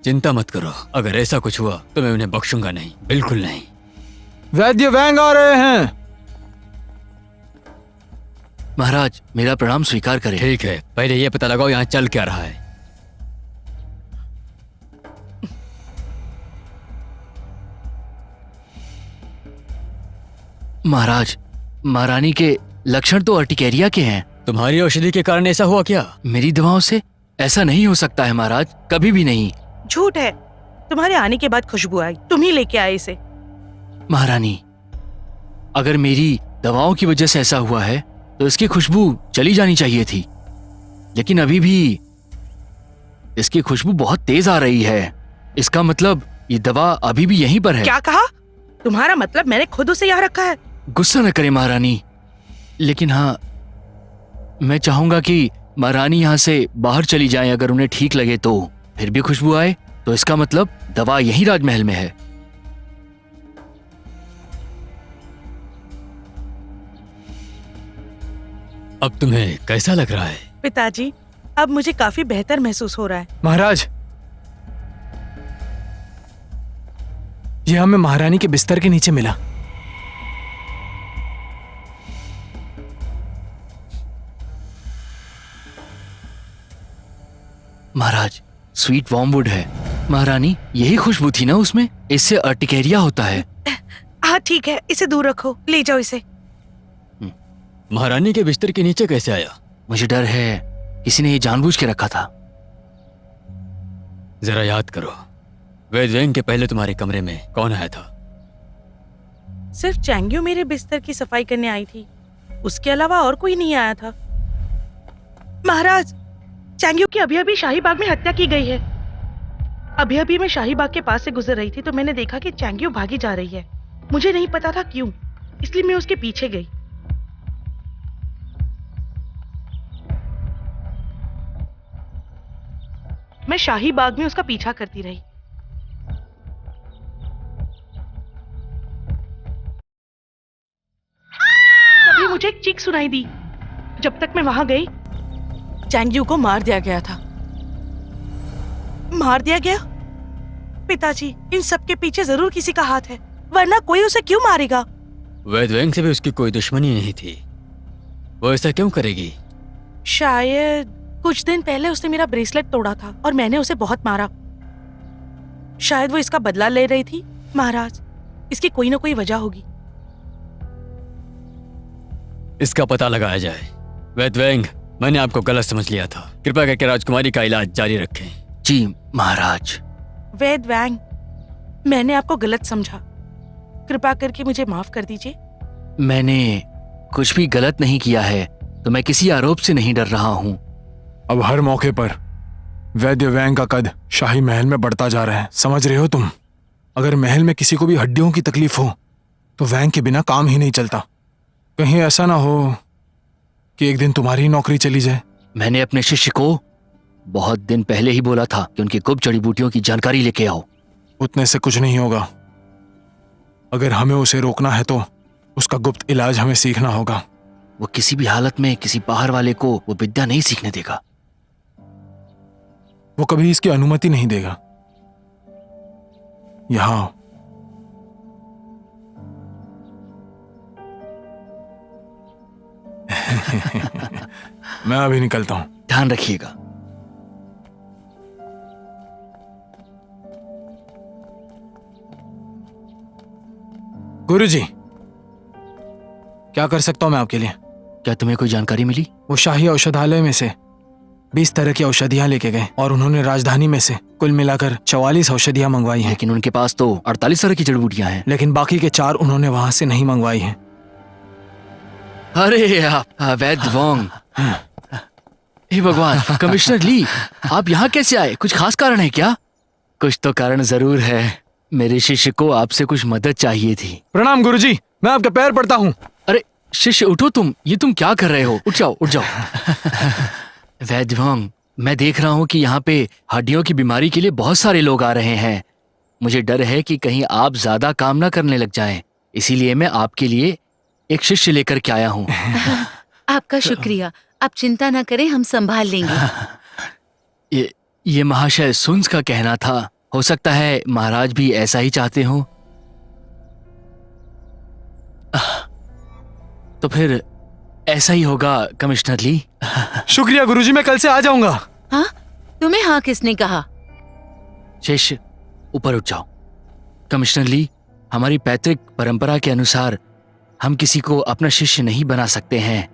चिंता मत करो, अगर ऐसा कुछ हुआ तो मैं उन्हें बख्शूंगा नहीं, बिल्कुल नहीं। वैद्य वैंग आ रहे हैं। महाराज, मेरा प्रणाम स्वीकार करें। ठीक है, पहले ये पता लगाओ यहाँ चल क्या रहा है। महाराज, महारानी के लक्षण तो अर्टिकेरिया के हैं। तुम्हारी औषधि के कारण ऐसा हुआ क्या? मेरी दवाओं से ऐसा नहीं हो सकता है महाराज, कभी भी नहीं। झूठ है, तुम्हारे आने के बाद खुशबू आई, तुम ही लेके आए इसे। महारानी, अगर मेरी दवाओं की वजह से ऐसा हुआ है तो इसकी खुशबू चली जानी चाहिए थी, लेकिन अभी भी इसकी खुशबू बहुत तेज आ रही है। इसका मतलब ये दवा अभी भी यहीं पर है। क्या कहा? तुम्हारा मतलब मैंने खुद उसे यहाँ रखा है? गुस्सा न करें महारानी, लेकिन हाँ, मैं चाहूंगा कि महारानी यहाँ से बाहर चली जाएं अगर उन्हें ठीक लगे तो। फिर भी खुशबू आए तो इसका मतलब दवा यही राजमहल में है। अब तुम्हें कैसा लग रहा है? पिताजी, अब मुझे काफी बेहतर महसूस हो रहा है। महाराज, यह हमें महारानी के बिस्तर के नीचे मिला। महाराज, स्वीट वॉर्मवुड है। महारानी, यही खुशबू थी ना उसमें? इससे अर्टिकेरिया होता है। हाँ ठीक है, इसे दूर रखो, ले जाओ इसे। महारानी के बिस्तर के नीचे कैसे आया? मुझे डर है किसी ने ये जानबूझ के रखा था। जरा याद करो, वैद वैंग के पहले तुम्हारे कमरे में कौन आया था? सिर्फ चैंग्यू मेरे बिस्तर की सफाई करने आई थी, उसके अलावा और कोई नहीं आया था। महाराज, चैंग्यू की अभी अभी शाही बाग में हत्या की गई है। अभी अभी मैं शाही बाग के पास से गुजर रही थी तो मैंने देखा कि चैंग्यू भागी जा रही है। मुझे नहीं पता था क्यों, इसलिए मैं उसके पीछे गई। मैं शाही बाग में उसका पीछा करती रही। तभी मुझे एक चीख सुनाई दी। जब तक मैं वहां गई, चैंग्यू को मार दिया गया था। मार दिया गया? पिताजी, इन सब के पीछे जरूर किसी का हाथ है, वरना कोई उसे क्यों मारेगा? वैद वैंग से भी उसकी कोई दुश्मनी नहीं थी, वो ऐसा क्यों करेगी? शायद कुछ दिन पहले उसने मेरा ब्रेसलेट तोड़ा था और मैंने उसे बहुत मारा। शायद वो इसका बदला ले रही थी। महाराज, इसकी कोई ना कोई वजह होगी। इसका पता लगाया जाए। वैद वैंग, मैंने आपको गलत समझ लिया था। कृपया करके राजकुमारी का इलाज जारी रखें। जी महाराज। वैद वैंग, मैंने आपको गलत समझा, कृपा करके मुझे माफ कर दीजिए। मैंने कुछ भी गलत नहीं किया है, तो मैं किसी आरोप से नहीं डर रहा हूँ। अब हर मौके पर वैद्य वैंग का कद शाही महल में बढ़ता जा रहा है, समझ रहे हो तुम? अगर महल में किसी को भी हड्डियों की तकलीफ हो तो वैंग के बिना काम ही नहीं चलता। कहीं ऐसा ना हो कि एक दिन तुम्हारी नौकरी चली जाए। मैंने अपने शिष्य को बहुत दिन पहले ही बोला था कि उनकी गुप्त जड़ी बूटियों की जानकारी लेके आओ। उतने से कुछ नहीं होगा। अगर हमें उसे रोकना है तो उसका गुप्त इलाज हमें सीखना होगा। वो किसी भी हालत में किसी बाहर वाले को वो विद्या नहीं सीखने देगा। वो कभी इसकी अनुमति नहीं देगा। यहां मैं अभी निकलता हूं। ध्यान रखिएगा। गुरुजी, क्या कर सकता हूं मैं आपके लिए? क्या तुम्हें कोई जानकारी मिली? वो शाही औषधालय में से 20 तरह की औषधियां लेके गए और उन्होंने राजधानी में से कुल मिलाकर 44 औषधियां मंगवाई हैं। लेकिन उनके पास तो 48 तरह की जड़ी बूटियां हैं। लेकिन बाकी के 4 उन्होंने वहां से नहीं मंगवाई हैं। अरे वैद्य वॉन्ग, हे भगवान, कमिश्नर ली, आप यहाँ कैसे आए? कुछ खास कारण है क्या? कुछ तो कारण जरूर है। मेरे शिष्य को आपसे कुछ मदद चाहिए थी। प्रणाम गुरुजी, मैं आपके पैर पड़ता हूँ। अरे शिष्य, उठो तुम, ये तुम क्या कर रहे हो? उठ जाओ, उठ जाओ। वैद्य वॉन्ग, मैं देख रहा हूँ कि यहाँ पे हड्डियों की बीमारी के लिए बहुत सारे लोग आ रहे हैं। मुझे डर है कि कहीं आप ज्यादा काम ना करने लग जाएं, इसीलिए मैं आपके लिए एक शिष्य लेकर के आया हूँ। आपका शुक्रिया, आप चिंता ना करें, हम संभाल लेंगे। ये महाशय सुन्स का कहना था। हो सकता है महाराज भी ऐसा ही चाहते हो। तो फिर ऐसा ही होगा कमिश्नर ली। शुक्रिया गुरुजी, मैं कल से आ जाऊंगा। हाँ, तुम्हें हाँ किसने कहा? शिष्य, ऊपर उठ जाओ। कमिश्नर ली, हमारी पैतृक परंपरा के अनुसार हम किसी को अपना शिष्य नहीं बना सकते हैं।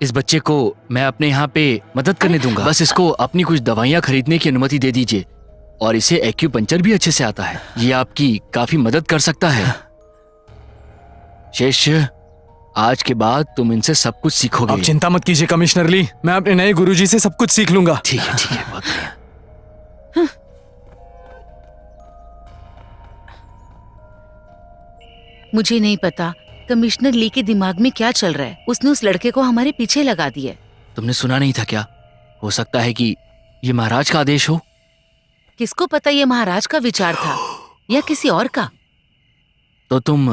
इस बच्चे को मैं अपने यहाँ पे मदद करने दूंगा। बस इसको अपनी कुछ दवाइयाँ खरीदने की अनुमति दे दीजिए, और इसे एक्यूपंक्चर भी अच्छे से आता है। ये आपकी काफी मदद कर सकता है। शिष्य, आज के बाद तुम इनसे सब कुछ सीखोगे। आप चिंता मत कीजिए कमिश्नर ली, मैं अपने नए गुरुजी से सब कुछ सीख लूंगा। ठीक है, ठीक है, बहुत बढ़िया। मुझे नहीं पता कमिश्नर ली के दिमाग में क्या चल रहा है। उसने उस लड़के को हमारे पीछे लगा दिया। तुमने सुना नहीं था क्या? हो सकता है कि ये महाराज का आदेश हो। किसको पता ये महाराज का विचार था या किसी और का। तो तुम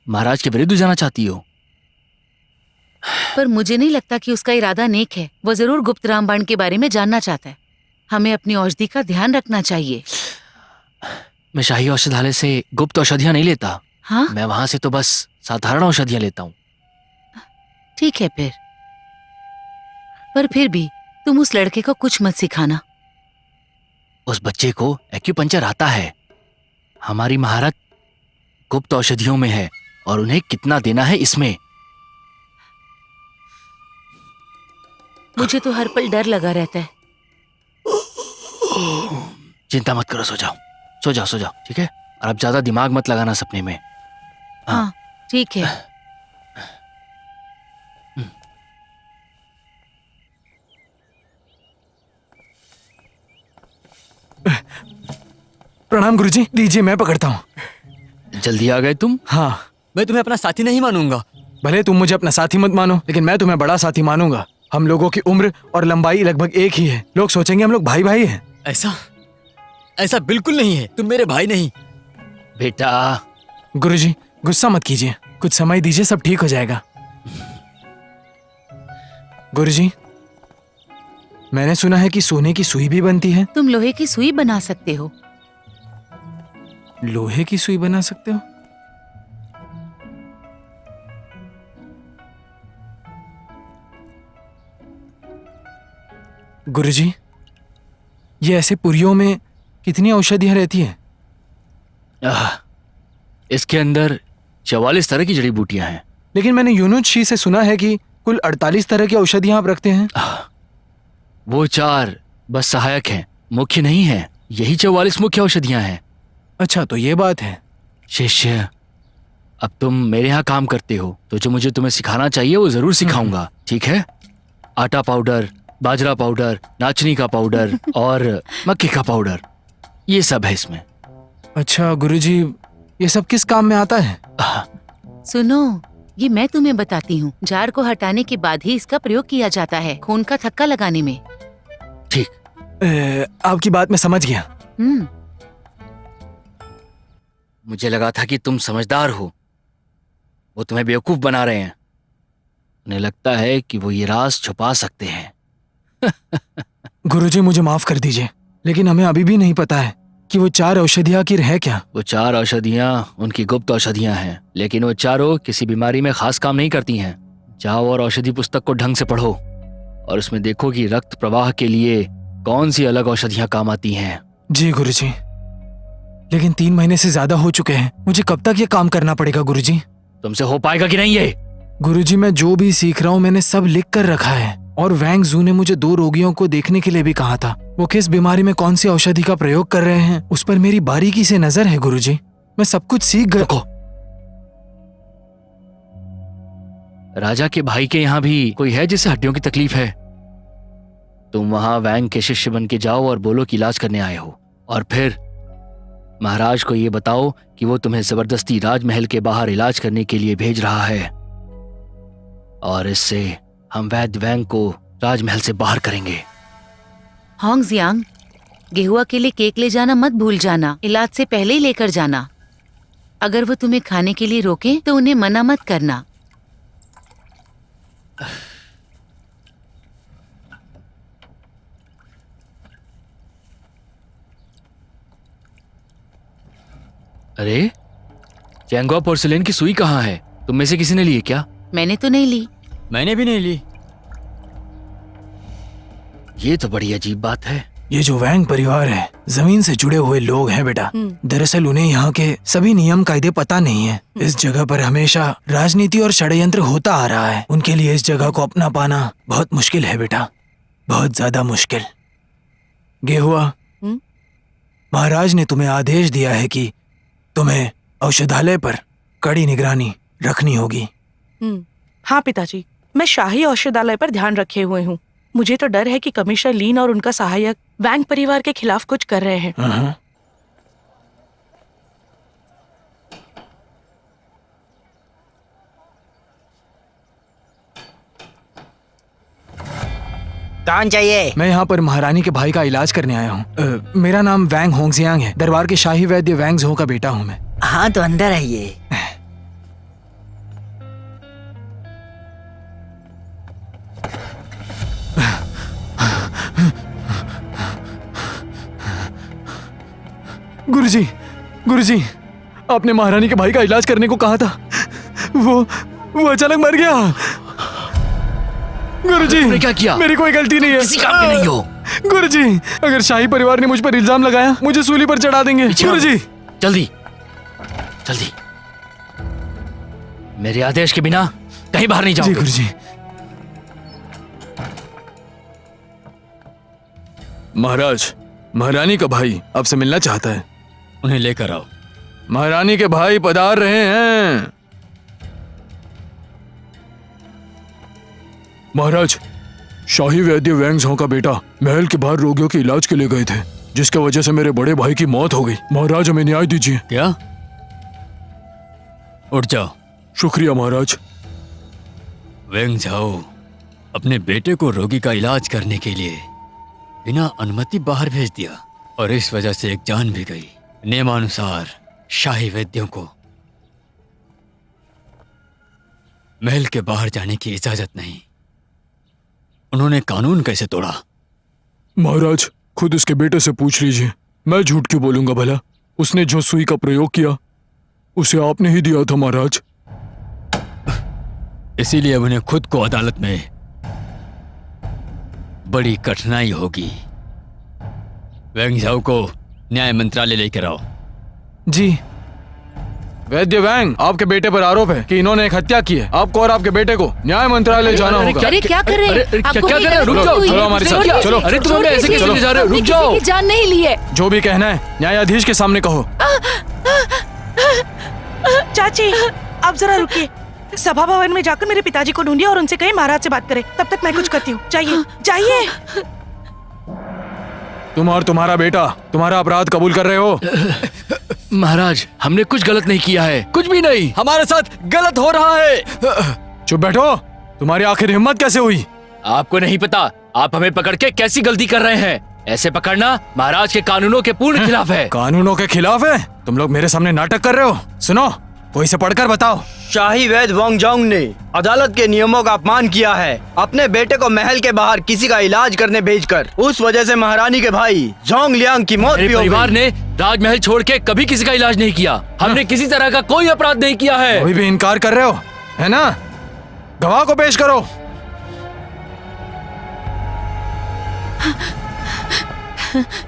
महाराज के विरुद्ध जाना चाहती हो? पर मुझे नहीं लगता कि उसका इरादा नेक है। वो जरूर गुप्त रामबाण के बारे में जानना चाहता है। हमें अपनी औषधि का ध्यान रखना चाहिए। मैं शाही औषधालय से गुप्त औषधियां नहीं लेता। हाँ मैं वहां से तो बस साधारण औषधियां लेता हूँ। ठीक है फिर। पर फिर भी तुम उस लड़के को कुछ मत सिखाना। उस बच्चे को एक्यूपंचर आता है। हमारी महारत गुप्त औषधियों में है और उन्हें कितना देना है इसमें। मुझे तो हर पल डर लगा रहता है। चिंता मत करो, सो जाओ सो जाओ सो जाओ, ठीक है? और अब ज्यादा दिमाग मत लगाना सपने में। हाँ ठीक है। प्रणाम गुरुजी, दीजिए मैं पकड़ता हूँ। जल्दी आ गए तुम। हाँ, मैं तुम्हें अपना साथी नहीं मानूंगा। भले तुम मुझे अपना साथी मत मानो, लेकिन मैं तुम्हें बड़ा साथी मानूंगा। हम लोगों की उम्र और लंबाई लगभग एक ही है। लोग सोचेंगे हम लोग भाई भाई हैं। ऐसा ऐसा बिल्कुल नहीं है। तुम मेरे भाई नहीं। बेटा गुरुजी गुस्सा मत कीजिए, कुछ समय दीजिए, सब ठीक हो जाएगा। गुरुजी, मैंने सुना है कि सोने की सुई भी बनती है। तुम लोहे की सुई बना सकते हो। लोहे की सुई बना सकते हो? गुरुजी, ये ऐसे पुरियों में कितनी औषधियां रहती हैं? इसके अंदर 44 तरह की जड़ी बूटियां हैं। लेकिन मैंने यूनुस शी से सुना है कि कुल 48 तरह की औषधियां आप रखते हैं। वो 4 बस सहायक हैं, मुख्य नहीं है। यही 44 मुख्य औषधियां हैं। अच्छा, तो ये बात है। शिष्य, अब तुम मेरे यहाँ काम करते हो तो जो मुझे तुम्हें सिखाना चाहिए वो जरूर सिखाऊंगा, ठीक है? आटा पाउडर, बाजरा पाउडर, नाचनी का पाउडर और मक्के का पाउडर, ये सब है इसमें। अच्छा गुरुजी, ये सब किस काम में आता है? सुनो, ये मैं तुम्हें बताती हूँ। जार को हटाने के बाद ही इसका प्रयोग किया जाता है, खून का थक्का लगाने में। ठीक, आपकी बात मैं समझ गया। मुझे लगा था कि तुम समझदार हो। वो तुम्हें बेवकूफ बना रहे हैं। उन्हें लगता है कि वो ये राज छुपा सकते हैं। गुरुजी मुझे माफ कर दीजिए, लेकिन हमें अभी भी नहीं पता है कि वो 4 औषधियां आखिर है क्या। वो 4 औषधियां उनकी गुप्त औषधियां हैं, लेकिन वो चारों किसी बीमारी में खास काम नहीं करती हैं। जाओ और औषधि पुस्तक को ढंग से पढ़ो और उसमें देखो कि रक्त प्रवाह के लिए कौन सी अलग औषधियां काम आती हैं। जी गुरुजी, लेकिन 3 महीने से ज्यादा हो चुके हैं। मुझे कब तक ये काम करना पड़ेगा गुरुजी? तुमसे हो पाएगा कि नहीं ये? गुरुजी, मैं जो भी सीख रहा हूँ मैंने सब लिख कर रखा है। और वैंग जू ने मुझे 2 रोगियों को देखने के लिए भी कहा था। वो किस बीमारी में कौन सी औषधि का प्रयोग कर रहे हैं उस पर मेरी बारीकी से नजर है गुरुजी। मैं सब कुछ सीख गया। राजा के भाई के यहाँ भी कोई है जिसे हड्डियों की तकलीफ है? तुम वहां वैंग के शिष्य बन के जाओ और बोलो कि इलाज करने आए हो, और फिर महाराज को ये बताओ कि वो तुम्हें जबरदस्ती राजमहल के बाहर इलाज करने के लिए भेज रहा है, और इससे हम वैद्य वैंग को राजमहल से बाहर करेंगे। होंग जियांग, गेहुआ के लिए केक ले जाना मत भूल जाना। इलाज से पहले ही लेकर जाना। अगर वो तुम्हें खाने के लिए रोके तो उन्हें मना मत करना। अरे, चैंगवा पोर्सिलेन की सुई कहाँ है? तुम में से किसी ने ली है क्या? मैंने तो नहीं ली। मैंने भी नहीं ली। ये तो बड़ी अजीब बात है। ये जो वैंग परिवार है जमीन से जुड़े हुए लोग हैं बेटा। दरअसल उन्हें यहाँ के सभी नियम कायदे पता नहीं है। इस जगह पर हमेशा राजनीति और षड्यंत्र होता आ रहा है। उनके लिए इस जगह को अपना पाना बहुत मुश्किल है बेटा, बहुत ज्यादा मुश्किल। गेहुआ, महाराज ने तुम्हें आदेश दिया है कि तुम्हें औषधालय पर कड़ी निगरानी रखनी होगी। हाँ पिताजी, मैं शाही औषधालय पर ध्यान रखे हुए हूँ। मुझे तो डर है कि कमिश्नर लीन और उनका सहायक वैंग परिवार के खिलाफ कुछ कर रहे हैं। कौन चाहिए? मैं यहाँ पर महारानी के भाई का इलाज करने आया हूँ। मेरा नाम वैंग होंगजियांग है। दरबार के शाही वैद्य वैंग झो का बेटा हूँ मैं। हाँ तो अंदर आइए। गुरुजी, आपने महारानी के भाई का इलाज करने को कहा था। वो अचानक मर गया। गुरुजी, तुमने क्या किया? मेरी कोई गलती नहीं है। किसी काम के नहीं हो। गुरुजी, अगर शाही परिवार ने मुझ पर इल्जाम लगाया, मुझे सूली पर चढ़ा देंगे। गुरुजी, जल्दी जल्दी, मेरे आदेश के बिना कहीं बाहर नहीं जी जाओगे। गुरुजी। महाराज, महारानी का भाई आपसे मिलना चाहता है। उन्हें लेकर आओ। महारानी के भाई पधार रहे हैं। महाराज, शाही वैद्य वैंग झों का बेटा महल के बाहर रोगियों के इलाज के लिए गए थे, जिसकी वजह से मेरे बड़े भाई की मौत हो गई। महाराज, हमें न्याय दीजिए। क्या? उठ जाओ। शुक्रिया महाराज। वेंग झाओ अपने बेटे को रोगी का इलाज करने के लिए बिना अनुमति बाहर भेज दिया और इस वजह से एक जान भी गई। नियमानुसार शाही वैद्यों को महल के बाहर जाने की इजाजत नहीं। उन्होंने कानून कैसे तोड़ा? महाराज, खुद इसके बेटे से पूछ लीजिए। मैं झूठ क्यों बोलूंगा भला? उसने जो सुई का प्रयोग किया उसे आपने ही दिया था महाराज। इसीलिए उन्हें खुद को अदालत में बड़ी कठिनाई होगी। वेंग झाओ को न्याय मंत्रालय लेकर आओ। जी। वैद्य वैंग, आपके बेटे पर आरोप है कि इन्होंने एक हत्या की है। आपको और आपके बेटे को न्याय मंत्रालय जाना होगा। अरे क्या कर रहे हैं? आपको क्या कोई कर रहे हैं? रुक गलती जाओ, हुई है? चलो हमारे साथ, छोड़िए, चलो। अरे तुम हमें ऐसे छोड़िए, कैसे ले जा रहे हो? हमने रुक जाओ। किसी की जान नहीं ली है। जो भी कहना है न्यायाधीश के सामने कहो। चाची, आप जरा रुकिए। सभा भवन में जाकर मेरे पिताजी को ढूंढिए और उनसे कहिए महाराज से बात करें। तब तक मैं कुछ करती हूँ। जाइए जाइए। तुम और तुम्हारा बेटा तुम्हारा अपराध कबूल कर रहे हो। महाराज, हमने कुछ गलत नहीं किया है, कुछ भी नहीं। हमारे साथ गलत हो रहा है। चुप बैठो। तुम्हारी आखिर हिम्मत कैसे हुई? आपको नहीं पता आप हमें पकड़ के कैसी गलती कर रहे हैं। ऐसे पकड़ना महाराज के कानूनों के पूर्ण खिलाफ है। कानूनों के खिलाफ है? तुम लोग मेरे सामने नाटक कर रहे हो। सुनो, कोई से पढ़कर बताओ। शाही वैद्य वांग जोंग ने अदालत के नियमों का अपमान किया है। अपने बेटे को महल के बाहर किसी का इलाज करने भेजकर उस वजह से महारानी के भाई जोंग लियांग की मौत भी मेरे हो परिवार गई। ने राजमहल छोड़ के कभी किसी का इलाज नहीं किया। हमने किसी तरह का कोई अपराध नहीं किया है। अभी भी इनकार कर रहे हो, है ना? गवाह को पेश करो।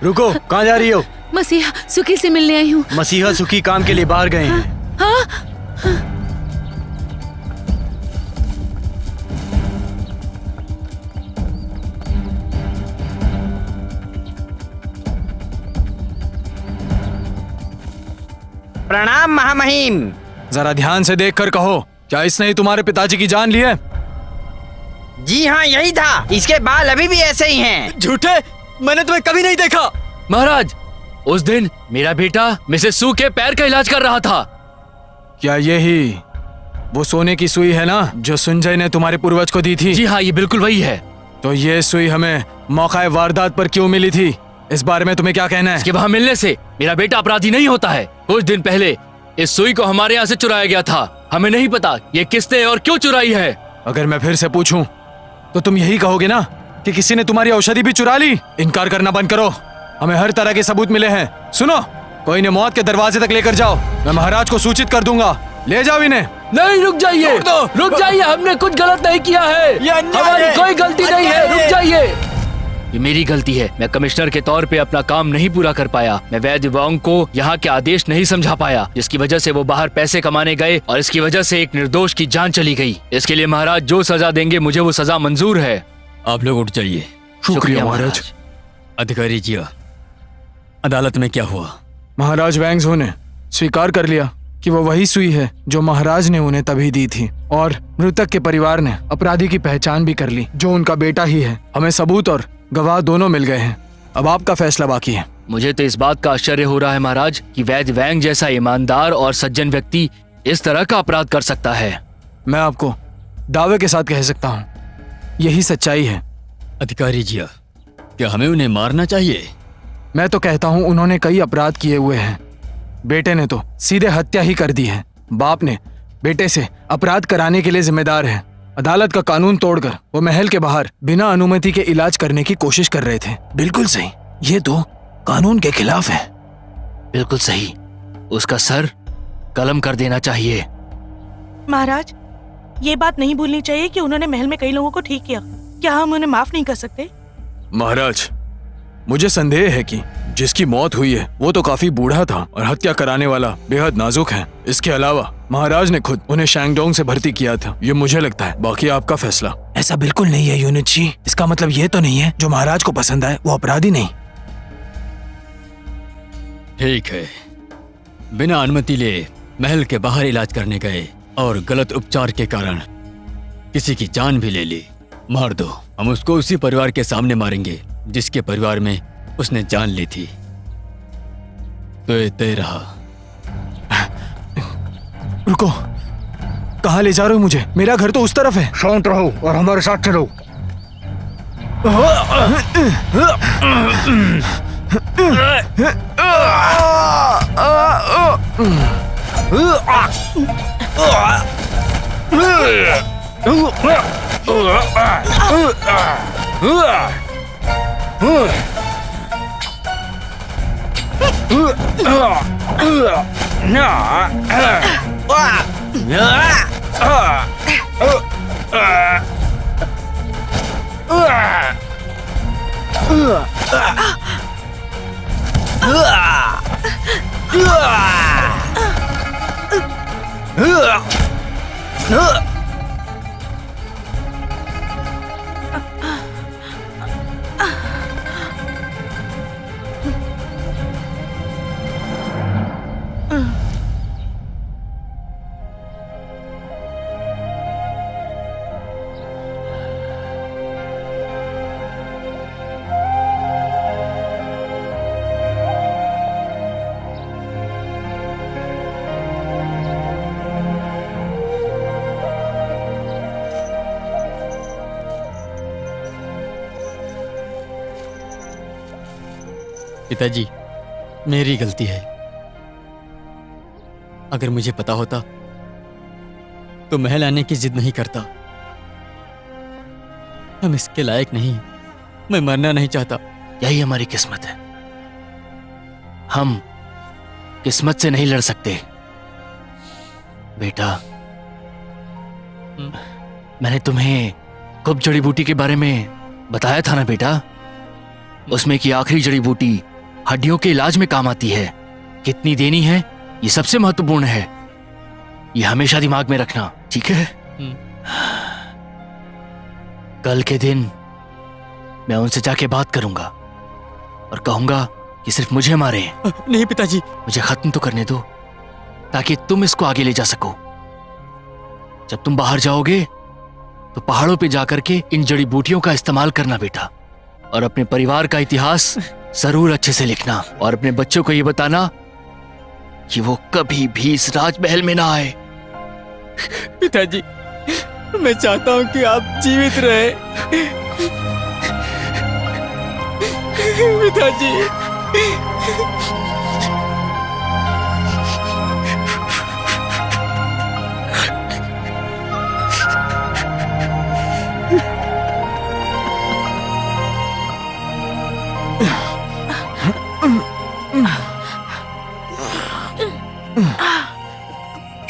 रुको, कहाँ जा रही हो? मसीहा सुखी से मिलने आई हूँ। मसीहा सुखी काम के लिए बाहर गए हैं। प्रणाम महामहिम। जरा ध्यान से देखकर कहो, क्या इसने ही तुम्हारे पिताजी की जान ली है? जी हाँ, यही था। इसके बाल अभी भी ऐसे ही हैं। झूठे, मैंने तुम्हें कभी नहीं देखा। महाराज, उस दिन मेरा बेटा मिसेस सू के पैर का इलाज कर रहा था। क्या यही वो सोने की सुई है ना जो संजय ने तुम्हारे पूर्वज को दी थी? जी हाँ, ये बिल्कुल वही है। तो ये सुई हमें मौका वारदात पर क्यों मिली थी? इस बारे में तुम्हें क्या कहना है? इसके वहाँ मिलने से मेरा बेटा अपराधी नहीं होता है। कुछ दिन पहले इस सुई को हमारे यहाँ से चुराया गया था। हमें नहीं पता ये किसने और क्यों चुराई है। अगर मैं फिर से पूछूं तो तुम यही कहोगे ना कि किसी ने तुम्हारी औषधि भी चुरा ली? इनकार करना बंद करो। हमें हर तरह के सबूत मिले हैं। सुनो, कोई ने मौत के दरवाजे तक लेकर जाओ। मैं महाराज को सूचित कर दूंगा। ले जाओ इन्हें। नहीं, रुक जाइए, रुक जाइए। हमने कुछ गलत नहीं किया है। हमारी कोई गलती नहीं है। रुक जाइए। ये मेरी गलती है। मैं कमिश्नर के तौर पे अपना काम नहीं पूरा कर पाया। मैं वैद्य वांग को यहाँ के आदेश नहीं समझा पाया, जिसकी वजह से वो बाहर पैसे कमाने गए और इसकी वजह से एक निर्दोष की जान चली गई। इसके लिए महाराज जो सजा देंगे मुझे वो सजा मंजूर है। आप लोग उठ जाइए। शुक्रिया महाराज। अधिकारी जी, अदालत में क्या हुआ? महाराज वैंग झो ने स्वीकार कर लिया कि वो वही सुई है जो महाराज ने उन्हें तभी दी थी, और मृतक के परिवार ने अपराधी की पहचान भी कर ली, जो उनका बेटा ही है। हमें सबूत और गवाह दोनों मिल गए हैं। अब आपका फैसला बाकी है। मुझे तो इस बात का आश्चर्य हो रहा है महाराज कि वैद्य वैंग जैसा ईमानदार और सज्जन व्यक्ति इस तरह का अपराध कर सकता है। मैं आपको दावे के साथ कह सकता हूँ, यही सच्चाई है। अधिकारी जी, क्या हमें उन्हें मारना चाहिए? मैं तो कहता हूँ उन्होंने कई अपराध किए हुए हैं। बेटे ने तो सीधे हत्या ही कर दी है। बाप ने बेटे से अपराध कराने के लिए जिम्मेदार है। अदालत का कानून तोड़कर वो महल के बाहर बिना अनुमति के इलाज करने की कोशिश कर रहे थे। बिल्कुल सही, ये तो कानून के खिलाफ है। बिल्कुल सही, उसका सर कलम कर देना चाहिए। महाराज, ये बात नहीं भूलनी चाहिए कि उन्होंने महल में कई लोगों को ठीक किया। क्या हम उन्हें माफ नहीं कर सकते? महाराज, मुझे संदेह है कि जिसकी मौत हुई है वो तो काफी बूढ़ा था और हत्या कराने वाला बेहद नाजुक है। इसके अलावा महाराज ने खुद उन्हें शैंगडोंग से भर्ती किया था, ये मुझे लगता है। बाकी आपका फैसला। ऐसा बिल्कुल नहीं है यूनिची। इसका मतलब ये तो नहीं है जो महाराज को पसंद आए वो अपराधी नहीं। ठीक है, बिना अनुमति लिए महल के बाहर इलाज करने गए और गलत उपचार के कारण किसी की जान भी ले ली। मार दो। हम उसको उसी परिवार के सामने मारेंगे जिसके परिवार में उसने जान ली थी। तो ये तय रहा। रुको, कहाँ ले जा रहे हो मुझे? मेरा घर तो उस तरफ है। शांत रहो और हमारे साथ चलो। पिताजी, मेरी गलती है। अगर मुझे पता होता तो महल आने की जिद नहीं करता। हम इसके लायक नहीं। मैं मरना नहीं चाहता। यही हमारी किस्मत है। हम किस्मत से नहीं लड़ सकते बेटा। मैंने तुम्हें कुब जड़ी बूटी के बारे में बताया था ना बेटा। उसमें की आखिरी जड़ी बूटी हड्डियों के इलाज में काम आती है। कितनी देनी है ये सबसे महत्वपूर्ण है। ये हमेशा दिमाग में रखना, ठीक है? कल के दिन मैं उनसे जाके बात करूंगा और कहूंगा कि सिर्फ मुझे मारे। नहीं पिताजी। मुझे खत्म तो करने दो ताकि तुम इसको आगे ले जा सको। जब तुम बाहर जाओगे तो पहाड़ों पे जाकर के इन जड़ी बूटियों का इस्तेमाल करना बेटा, और अपने परिवार का इतिहास जरूर अच्छे से लिखना, और अपने बच्चों को ये बताना कि वो कभी भी इस राजमहल में ना आए। पिताजी, मैं चाहता हूं कि आप जीवित रहे। पिताजी।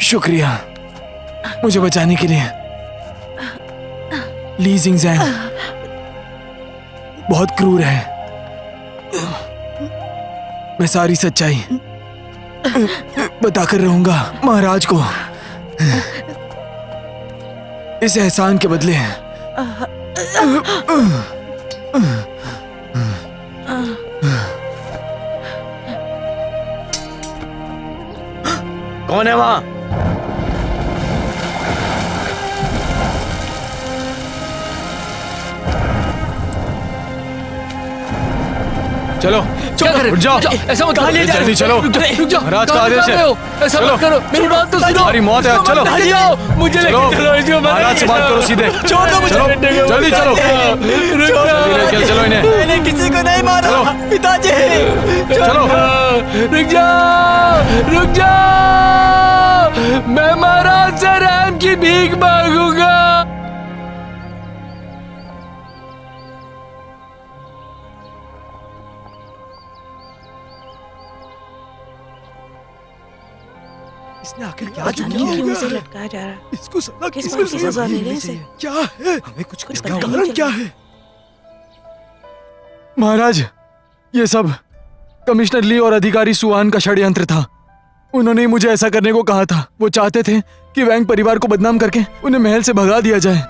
शुक्रिया मुझे बचाने के लिए ली जिंगजैंग। बहुत क्रूर है। मैं सारी सच्चाई बताकर रहूंगा महाराज को। इस एहसान के बदले कौन है वहां? चलो क्या करें? उठ जाओ। ऐसा मत करो। जल्दी चलो। रुक जाओ। महाराज का कहाँ आदेश जा है। रहे हो? ऐसा चलो। मत करो, मेरी बात तो सुनो। तुम्हारी मौत है, चलो। लेके जाओ, मुझे चलो। लेके चलो इसको, मत महाराज से बात लेके करो जाओ। सीधे। छोड़ दो मुझे। चलो, जल्दी चलो। रुक जाओ। जल्दी लेके चलो इन्हें। मैंने किसी को नहीं मारा चलो। पिताजी। चलो। रुक जाओ, रुक जाओ। मैं महाराज से रहम की भीख मांगूंगा। इसने आखिर क्या पता जो नहीं किया क्यों है? इसे लटकाया जा रहा है। इसको सजा किस किस बात की सजा दे रहे हैं इसे? क्या है? हमें कुछ कुछ पता पता कारण नहीं क्या चल है? महाराज, ये सब कमिश्नर ली और अधिकारी सुआन का षड्यंत्र था। उन्होंने ही मुझे ऐसा करने को कहा था। वो चाहते थे कि वैंग परिवार को बदनाम करके उन्हें महल से भगा दिया जाए।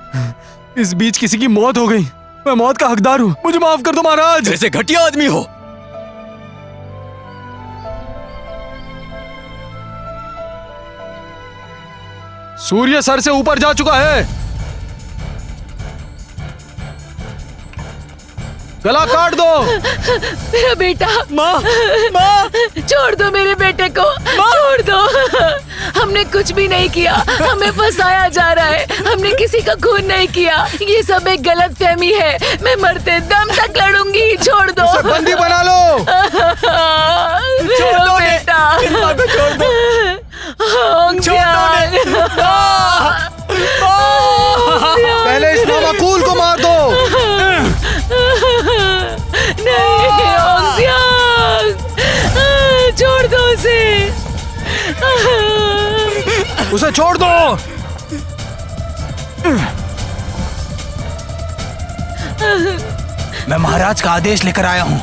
इस बीच किसी की मौत हो गई। मैं मौत का हकदार हूँ, मुझे माफ कर दो महाराज। ऐसे घटिया आदमी हो। सूर्य सर से ऊपर जा चुका है। गला काट दो। मेरा बेटा। माँ, माँ, छोड़ दो मेरे बेटे को, छोड़ दो। हमने कुछ भी नहीं किया, हमें फंसाया जा रहा है। हमने किसी का खून नहीं किया। ये सब एक गलत फहमी है। मैं मरते दम तक लड़ूंगी। छोड़ दो। उसे बंदी बना लो। छोड़ दो बेटा। छोड़ दो। पहले इस नामाकूल को मार दो। नहीं ओंगसियांग, छोड़ दो उसे छोड़ दो। मैं महाराज का आदेश लेकर आया हूं।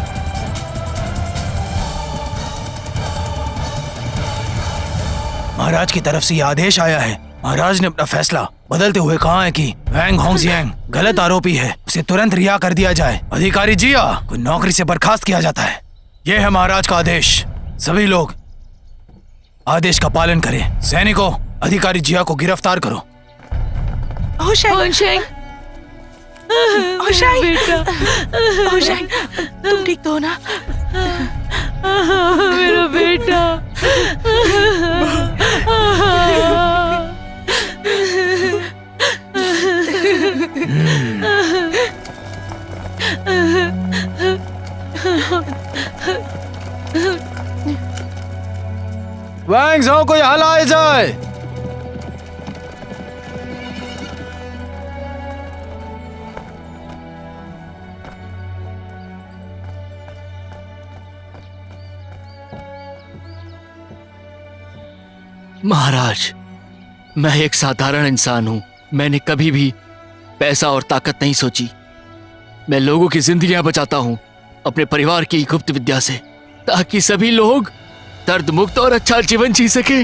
महाराज की तरफ से यह आदेश आया है। महाराज ने अपना फैसला बदलते हुए कहा है कि वैंग होंगजियांग गलत आरोपी है, उसे तुरंत रिहा कर दिया जाए। अधिकारी जिया को नौकरी से बर्खास्त किया जाता है। यह है महाराज का आदेश। सभी लोग आदेश का पालन करें। सैनिकों, अधिकारी जिया को गिरफ्तार करो। ओंगशेंग, ओंगशेंग, तुम ठीक तो हो ना? मेरा बेटा। वैंग झाओ को यहाँ लाया जाए। महाराज, मैं एक साधारण इंसान हूं। मैंने कभी भी पैसा और ताकत नहीं सोची। मैं लोगों की जिंदगियां बचाता हूं अपने परिवार की गुप्त विद्या से, ताकि सभी लोग दर्द मुक्त और अच्छा जीवन जी सके।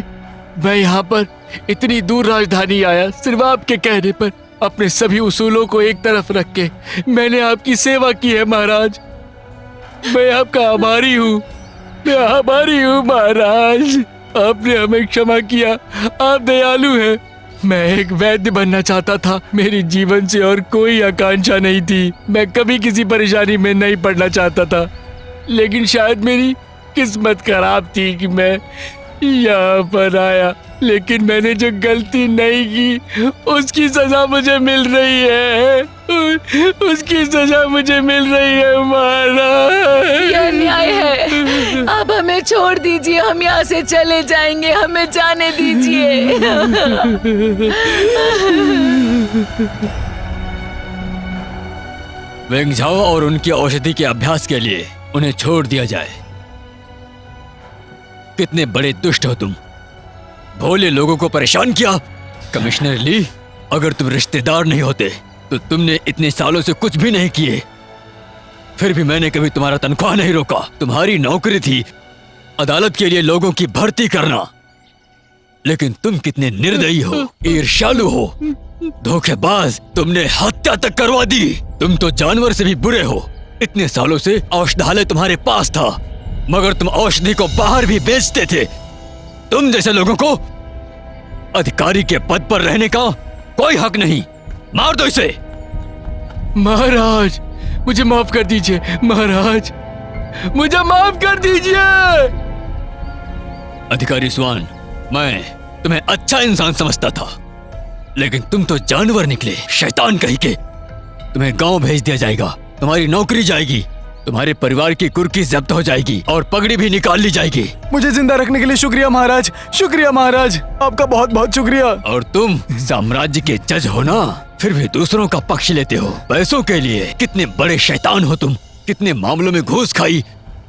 मैं यहाँ पर इतनी दूर राजधानी आया सिर्फ आपके कहने पर। अपने सभी उसूलों को एक तरफ रख के मैंने आपकी सेवा की है महाराज। मैं आपका आभारी हूँ। मैं आभारी हूँ महाराज। आपने हमें क्षमा किया। आप दयालु हैं। मैं एक वैद्य बनना चाहता था। मेरी जीवन से और कोई आकांक्षा नहीं थी। मैं कभी किसी परेशानी में नहीं पड़ना चाहता था, लेकिन शायद मेरी किस्मत खराब थी कि मैं यहाँ पर आया। लेकिन मैंने जो गलती नहीं की उसकी सजा मुझे मिल रही है। उसकी सजा मुझे मिल रही है महाराज। यह अन्याय है। अब हमें छोड़ दीजिए, हम यहाँ से चले जाएंगे। हमें जाने दीजिए। वेंग झाओ और उनकी औषधि के अभ्यास के लिए उन्हें छोड़ दिया जाए। कितने बड़े दुष्ट हो तुम। भोले लोगों को परेशान किया। कमिश्नर ली, अगर तुम रिश्तेदार नहीं होते तो तुमने इतने सालों से कुछ भी नहीं किए। फिर भी मैंने कभी तुम्हारा तनख्वाह नहीं रोका। तुम्हारी नौकरी थी अदालत के लिए लोगों की भर्ती करना। लेकिन तुम कितने निर्दयी हो, ईर्ष्यालु हो, धोखेबाज। तुमने हत्या तक करवा दी। तुम तो जानवर से भी बुरे हो। इतने सालों से औषधालय तुम्हारे पास था, मगर तुम औषधि को बाहर भी बेचते थे। तुम जैसे लोगों को अधिकारी के पद पर रहने का कोई हक नहीं। मार दो इसे। महाराज, मुझे माफ कर दीजिए महाराज। मुझे माफ कर दीजिए। अधिकारी स्वान, मैं तुम्हें अच्छा इंसान समझता था, लेकिन तुम तो जानवर निकले, शैतान कहीं के। तुम्हें गांव भेज दिया जाएगा, तुम्हारी नौकरी जाएगी, तुम्हारे परिवार की कुर्की जब्त हो जाएगी और पगड़ी भी निकाल ली जाएगी। मुझे जिंदा रखने के लिए शुक्रिया महाराज, शुक्रिया महाराज, आपका बहुत बहुत शुक्रिया। और तुम साम्राज्य के जज हो ना, फिर भी दूसरों का पक्ष लेते हो पैसों के लिए। कितने बड़े शैतान हो तुम, कितने मामलों में घूस खाई,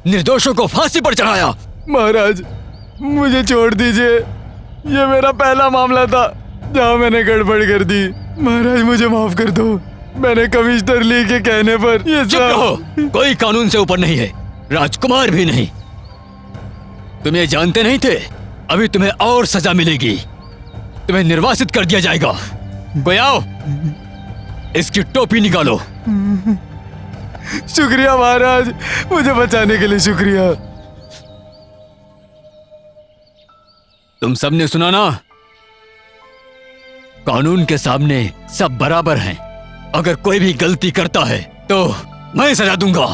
निर्दोषों को फांसी पर चढ़ाया। महाराज मुझे छोड़ दीजिए, ये मेरा पहला मामला था जहाँ मैंने गड़बड़ कर दी। महाराज मुझे माफ कर दो, मैंने कमिश्नर ली के कहने पर ये चुप रहो, कोई कानून से ऊपर नहीं है, राजकुमार भी नहीं। तुम ये जानते नहीं थे, अभी तुम्हें और सजा मिलेगी, तुम्हें निर्वासित कर दिया जाएगा। कोई आओ, इसकी टोपी निकालो। शुक्रिया महाराज, मुझे बचाने के लिए शुक्रिया। तुम सबने सुना ना, कानून के सामने सब बराबर हैं। अगर कोई भी गलती करता है तो मैं सजा दूंगा,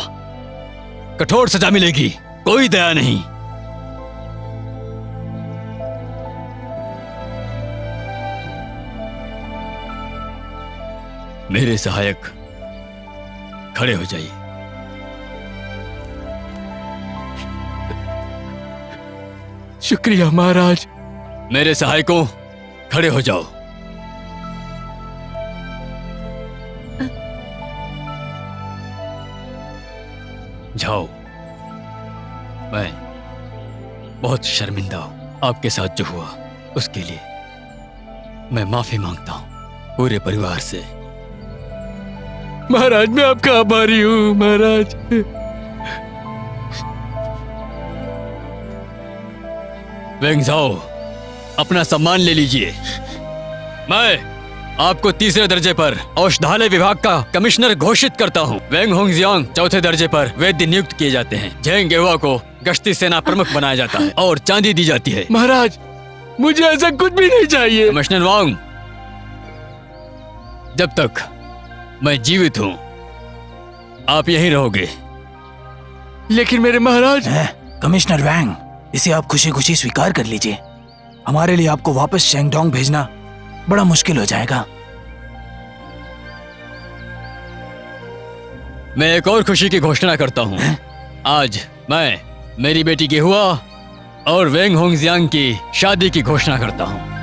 कठोर सजा मिलेगी, कोई दया नहीं। मेरे सहायक खड़े हो जाइए। शुक्रिया महाराज। मेरे सहायकों खड़े हो जाओ। जाओ। मैं बहुत शर्मिंदा हूं आपके साथ जो हुआ उसके लिए। मैं माफी मांगता हूं पूरे परिवार से। महाराज मैं आपका आभारी हूँ महाराज। वेंग झाओ, अपना सम्मान ले लीजिए। मैं आपको तीसरे दर्जे पर औषधालय विभाग का कमिश्नर घोषित करता हूँ। वेंग होंगजियांग चौथे दर्जे पर वैद्य नियुक्त किए जाते हैं। झेंग गेहुआ को गश्ती सेना प्रमुख बनाया जाता है और चांदी दी जाती है। महाराज मुझे ऐसा कुछ भी नहीं चाहिए। कमिश्नर वांग, जब तक मैं जीवित हूँ आप यहीं रहोगे। लेकिन मेरे महाराज। कमिश्नर वैंग, इसे आप खुशी खुशी स्वीकार कर लीजिए। हमारे लिए आपको वापस शेंगडोंग भेजना बड़ा मुश्किल हो जाएगा। मैं एक और खुशी की घोषणा करता हूँ। आज मैं मेरी बेटी गेहुआ और वेंग होंगजियांग की शादी की घोषणा करता हूँ।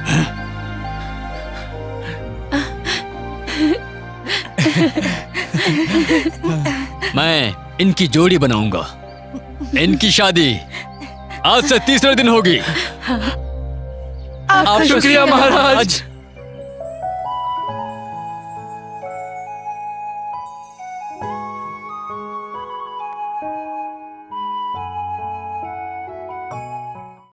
मैं इनकी जोड़ी बनाऊंगा। इनकी शादी आज से तीसरे दिन होगी। आपका शुक्रिया महाराज।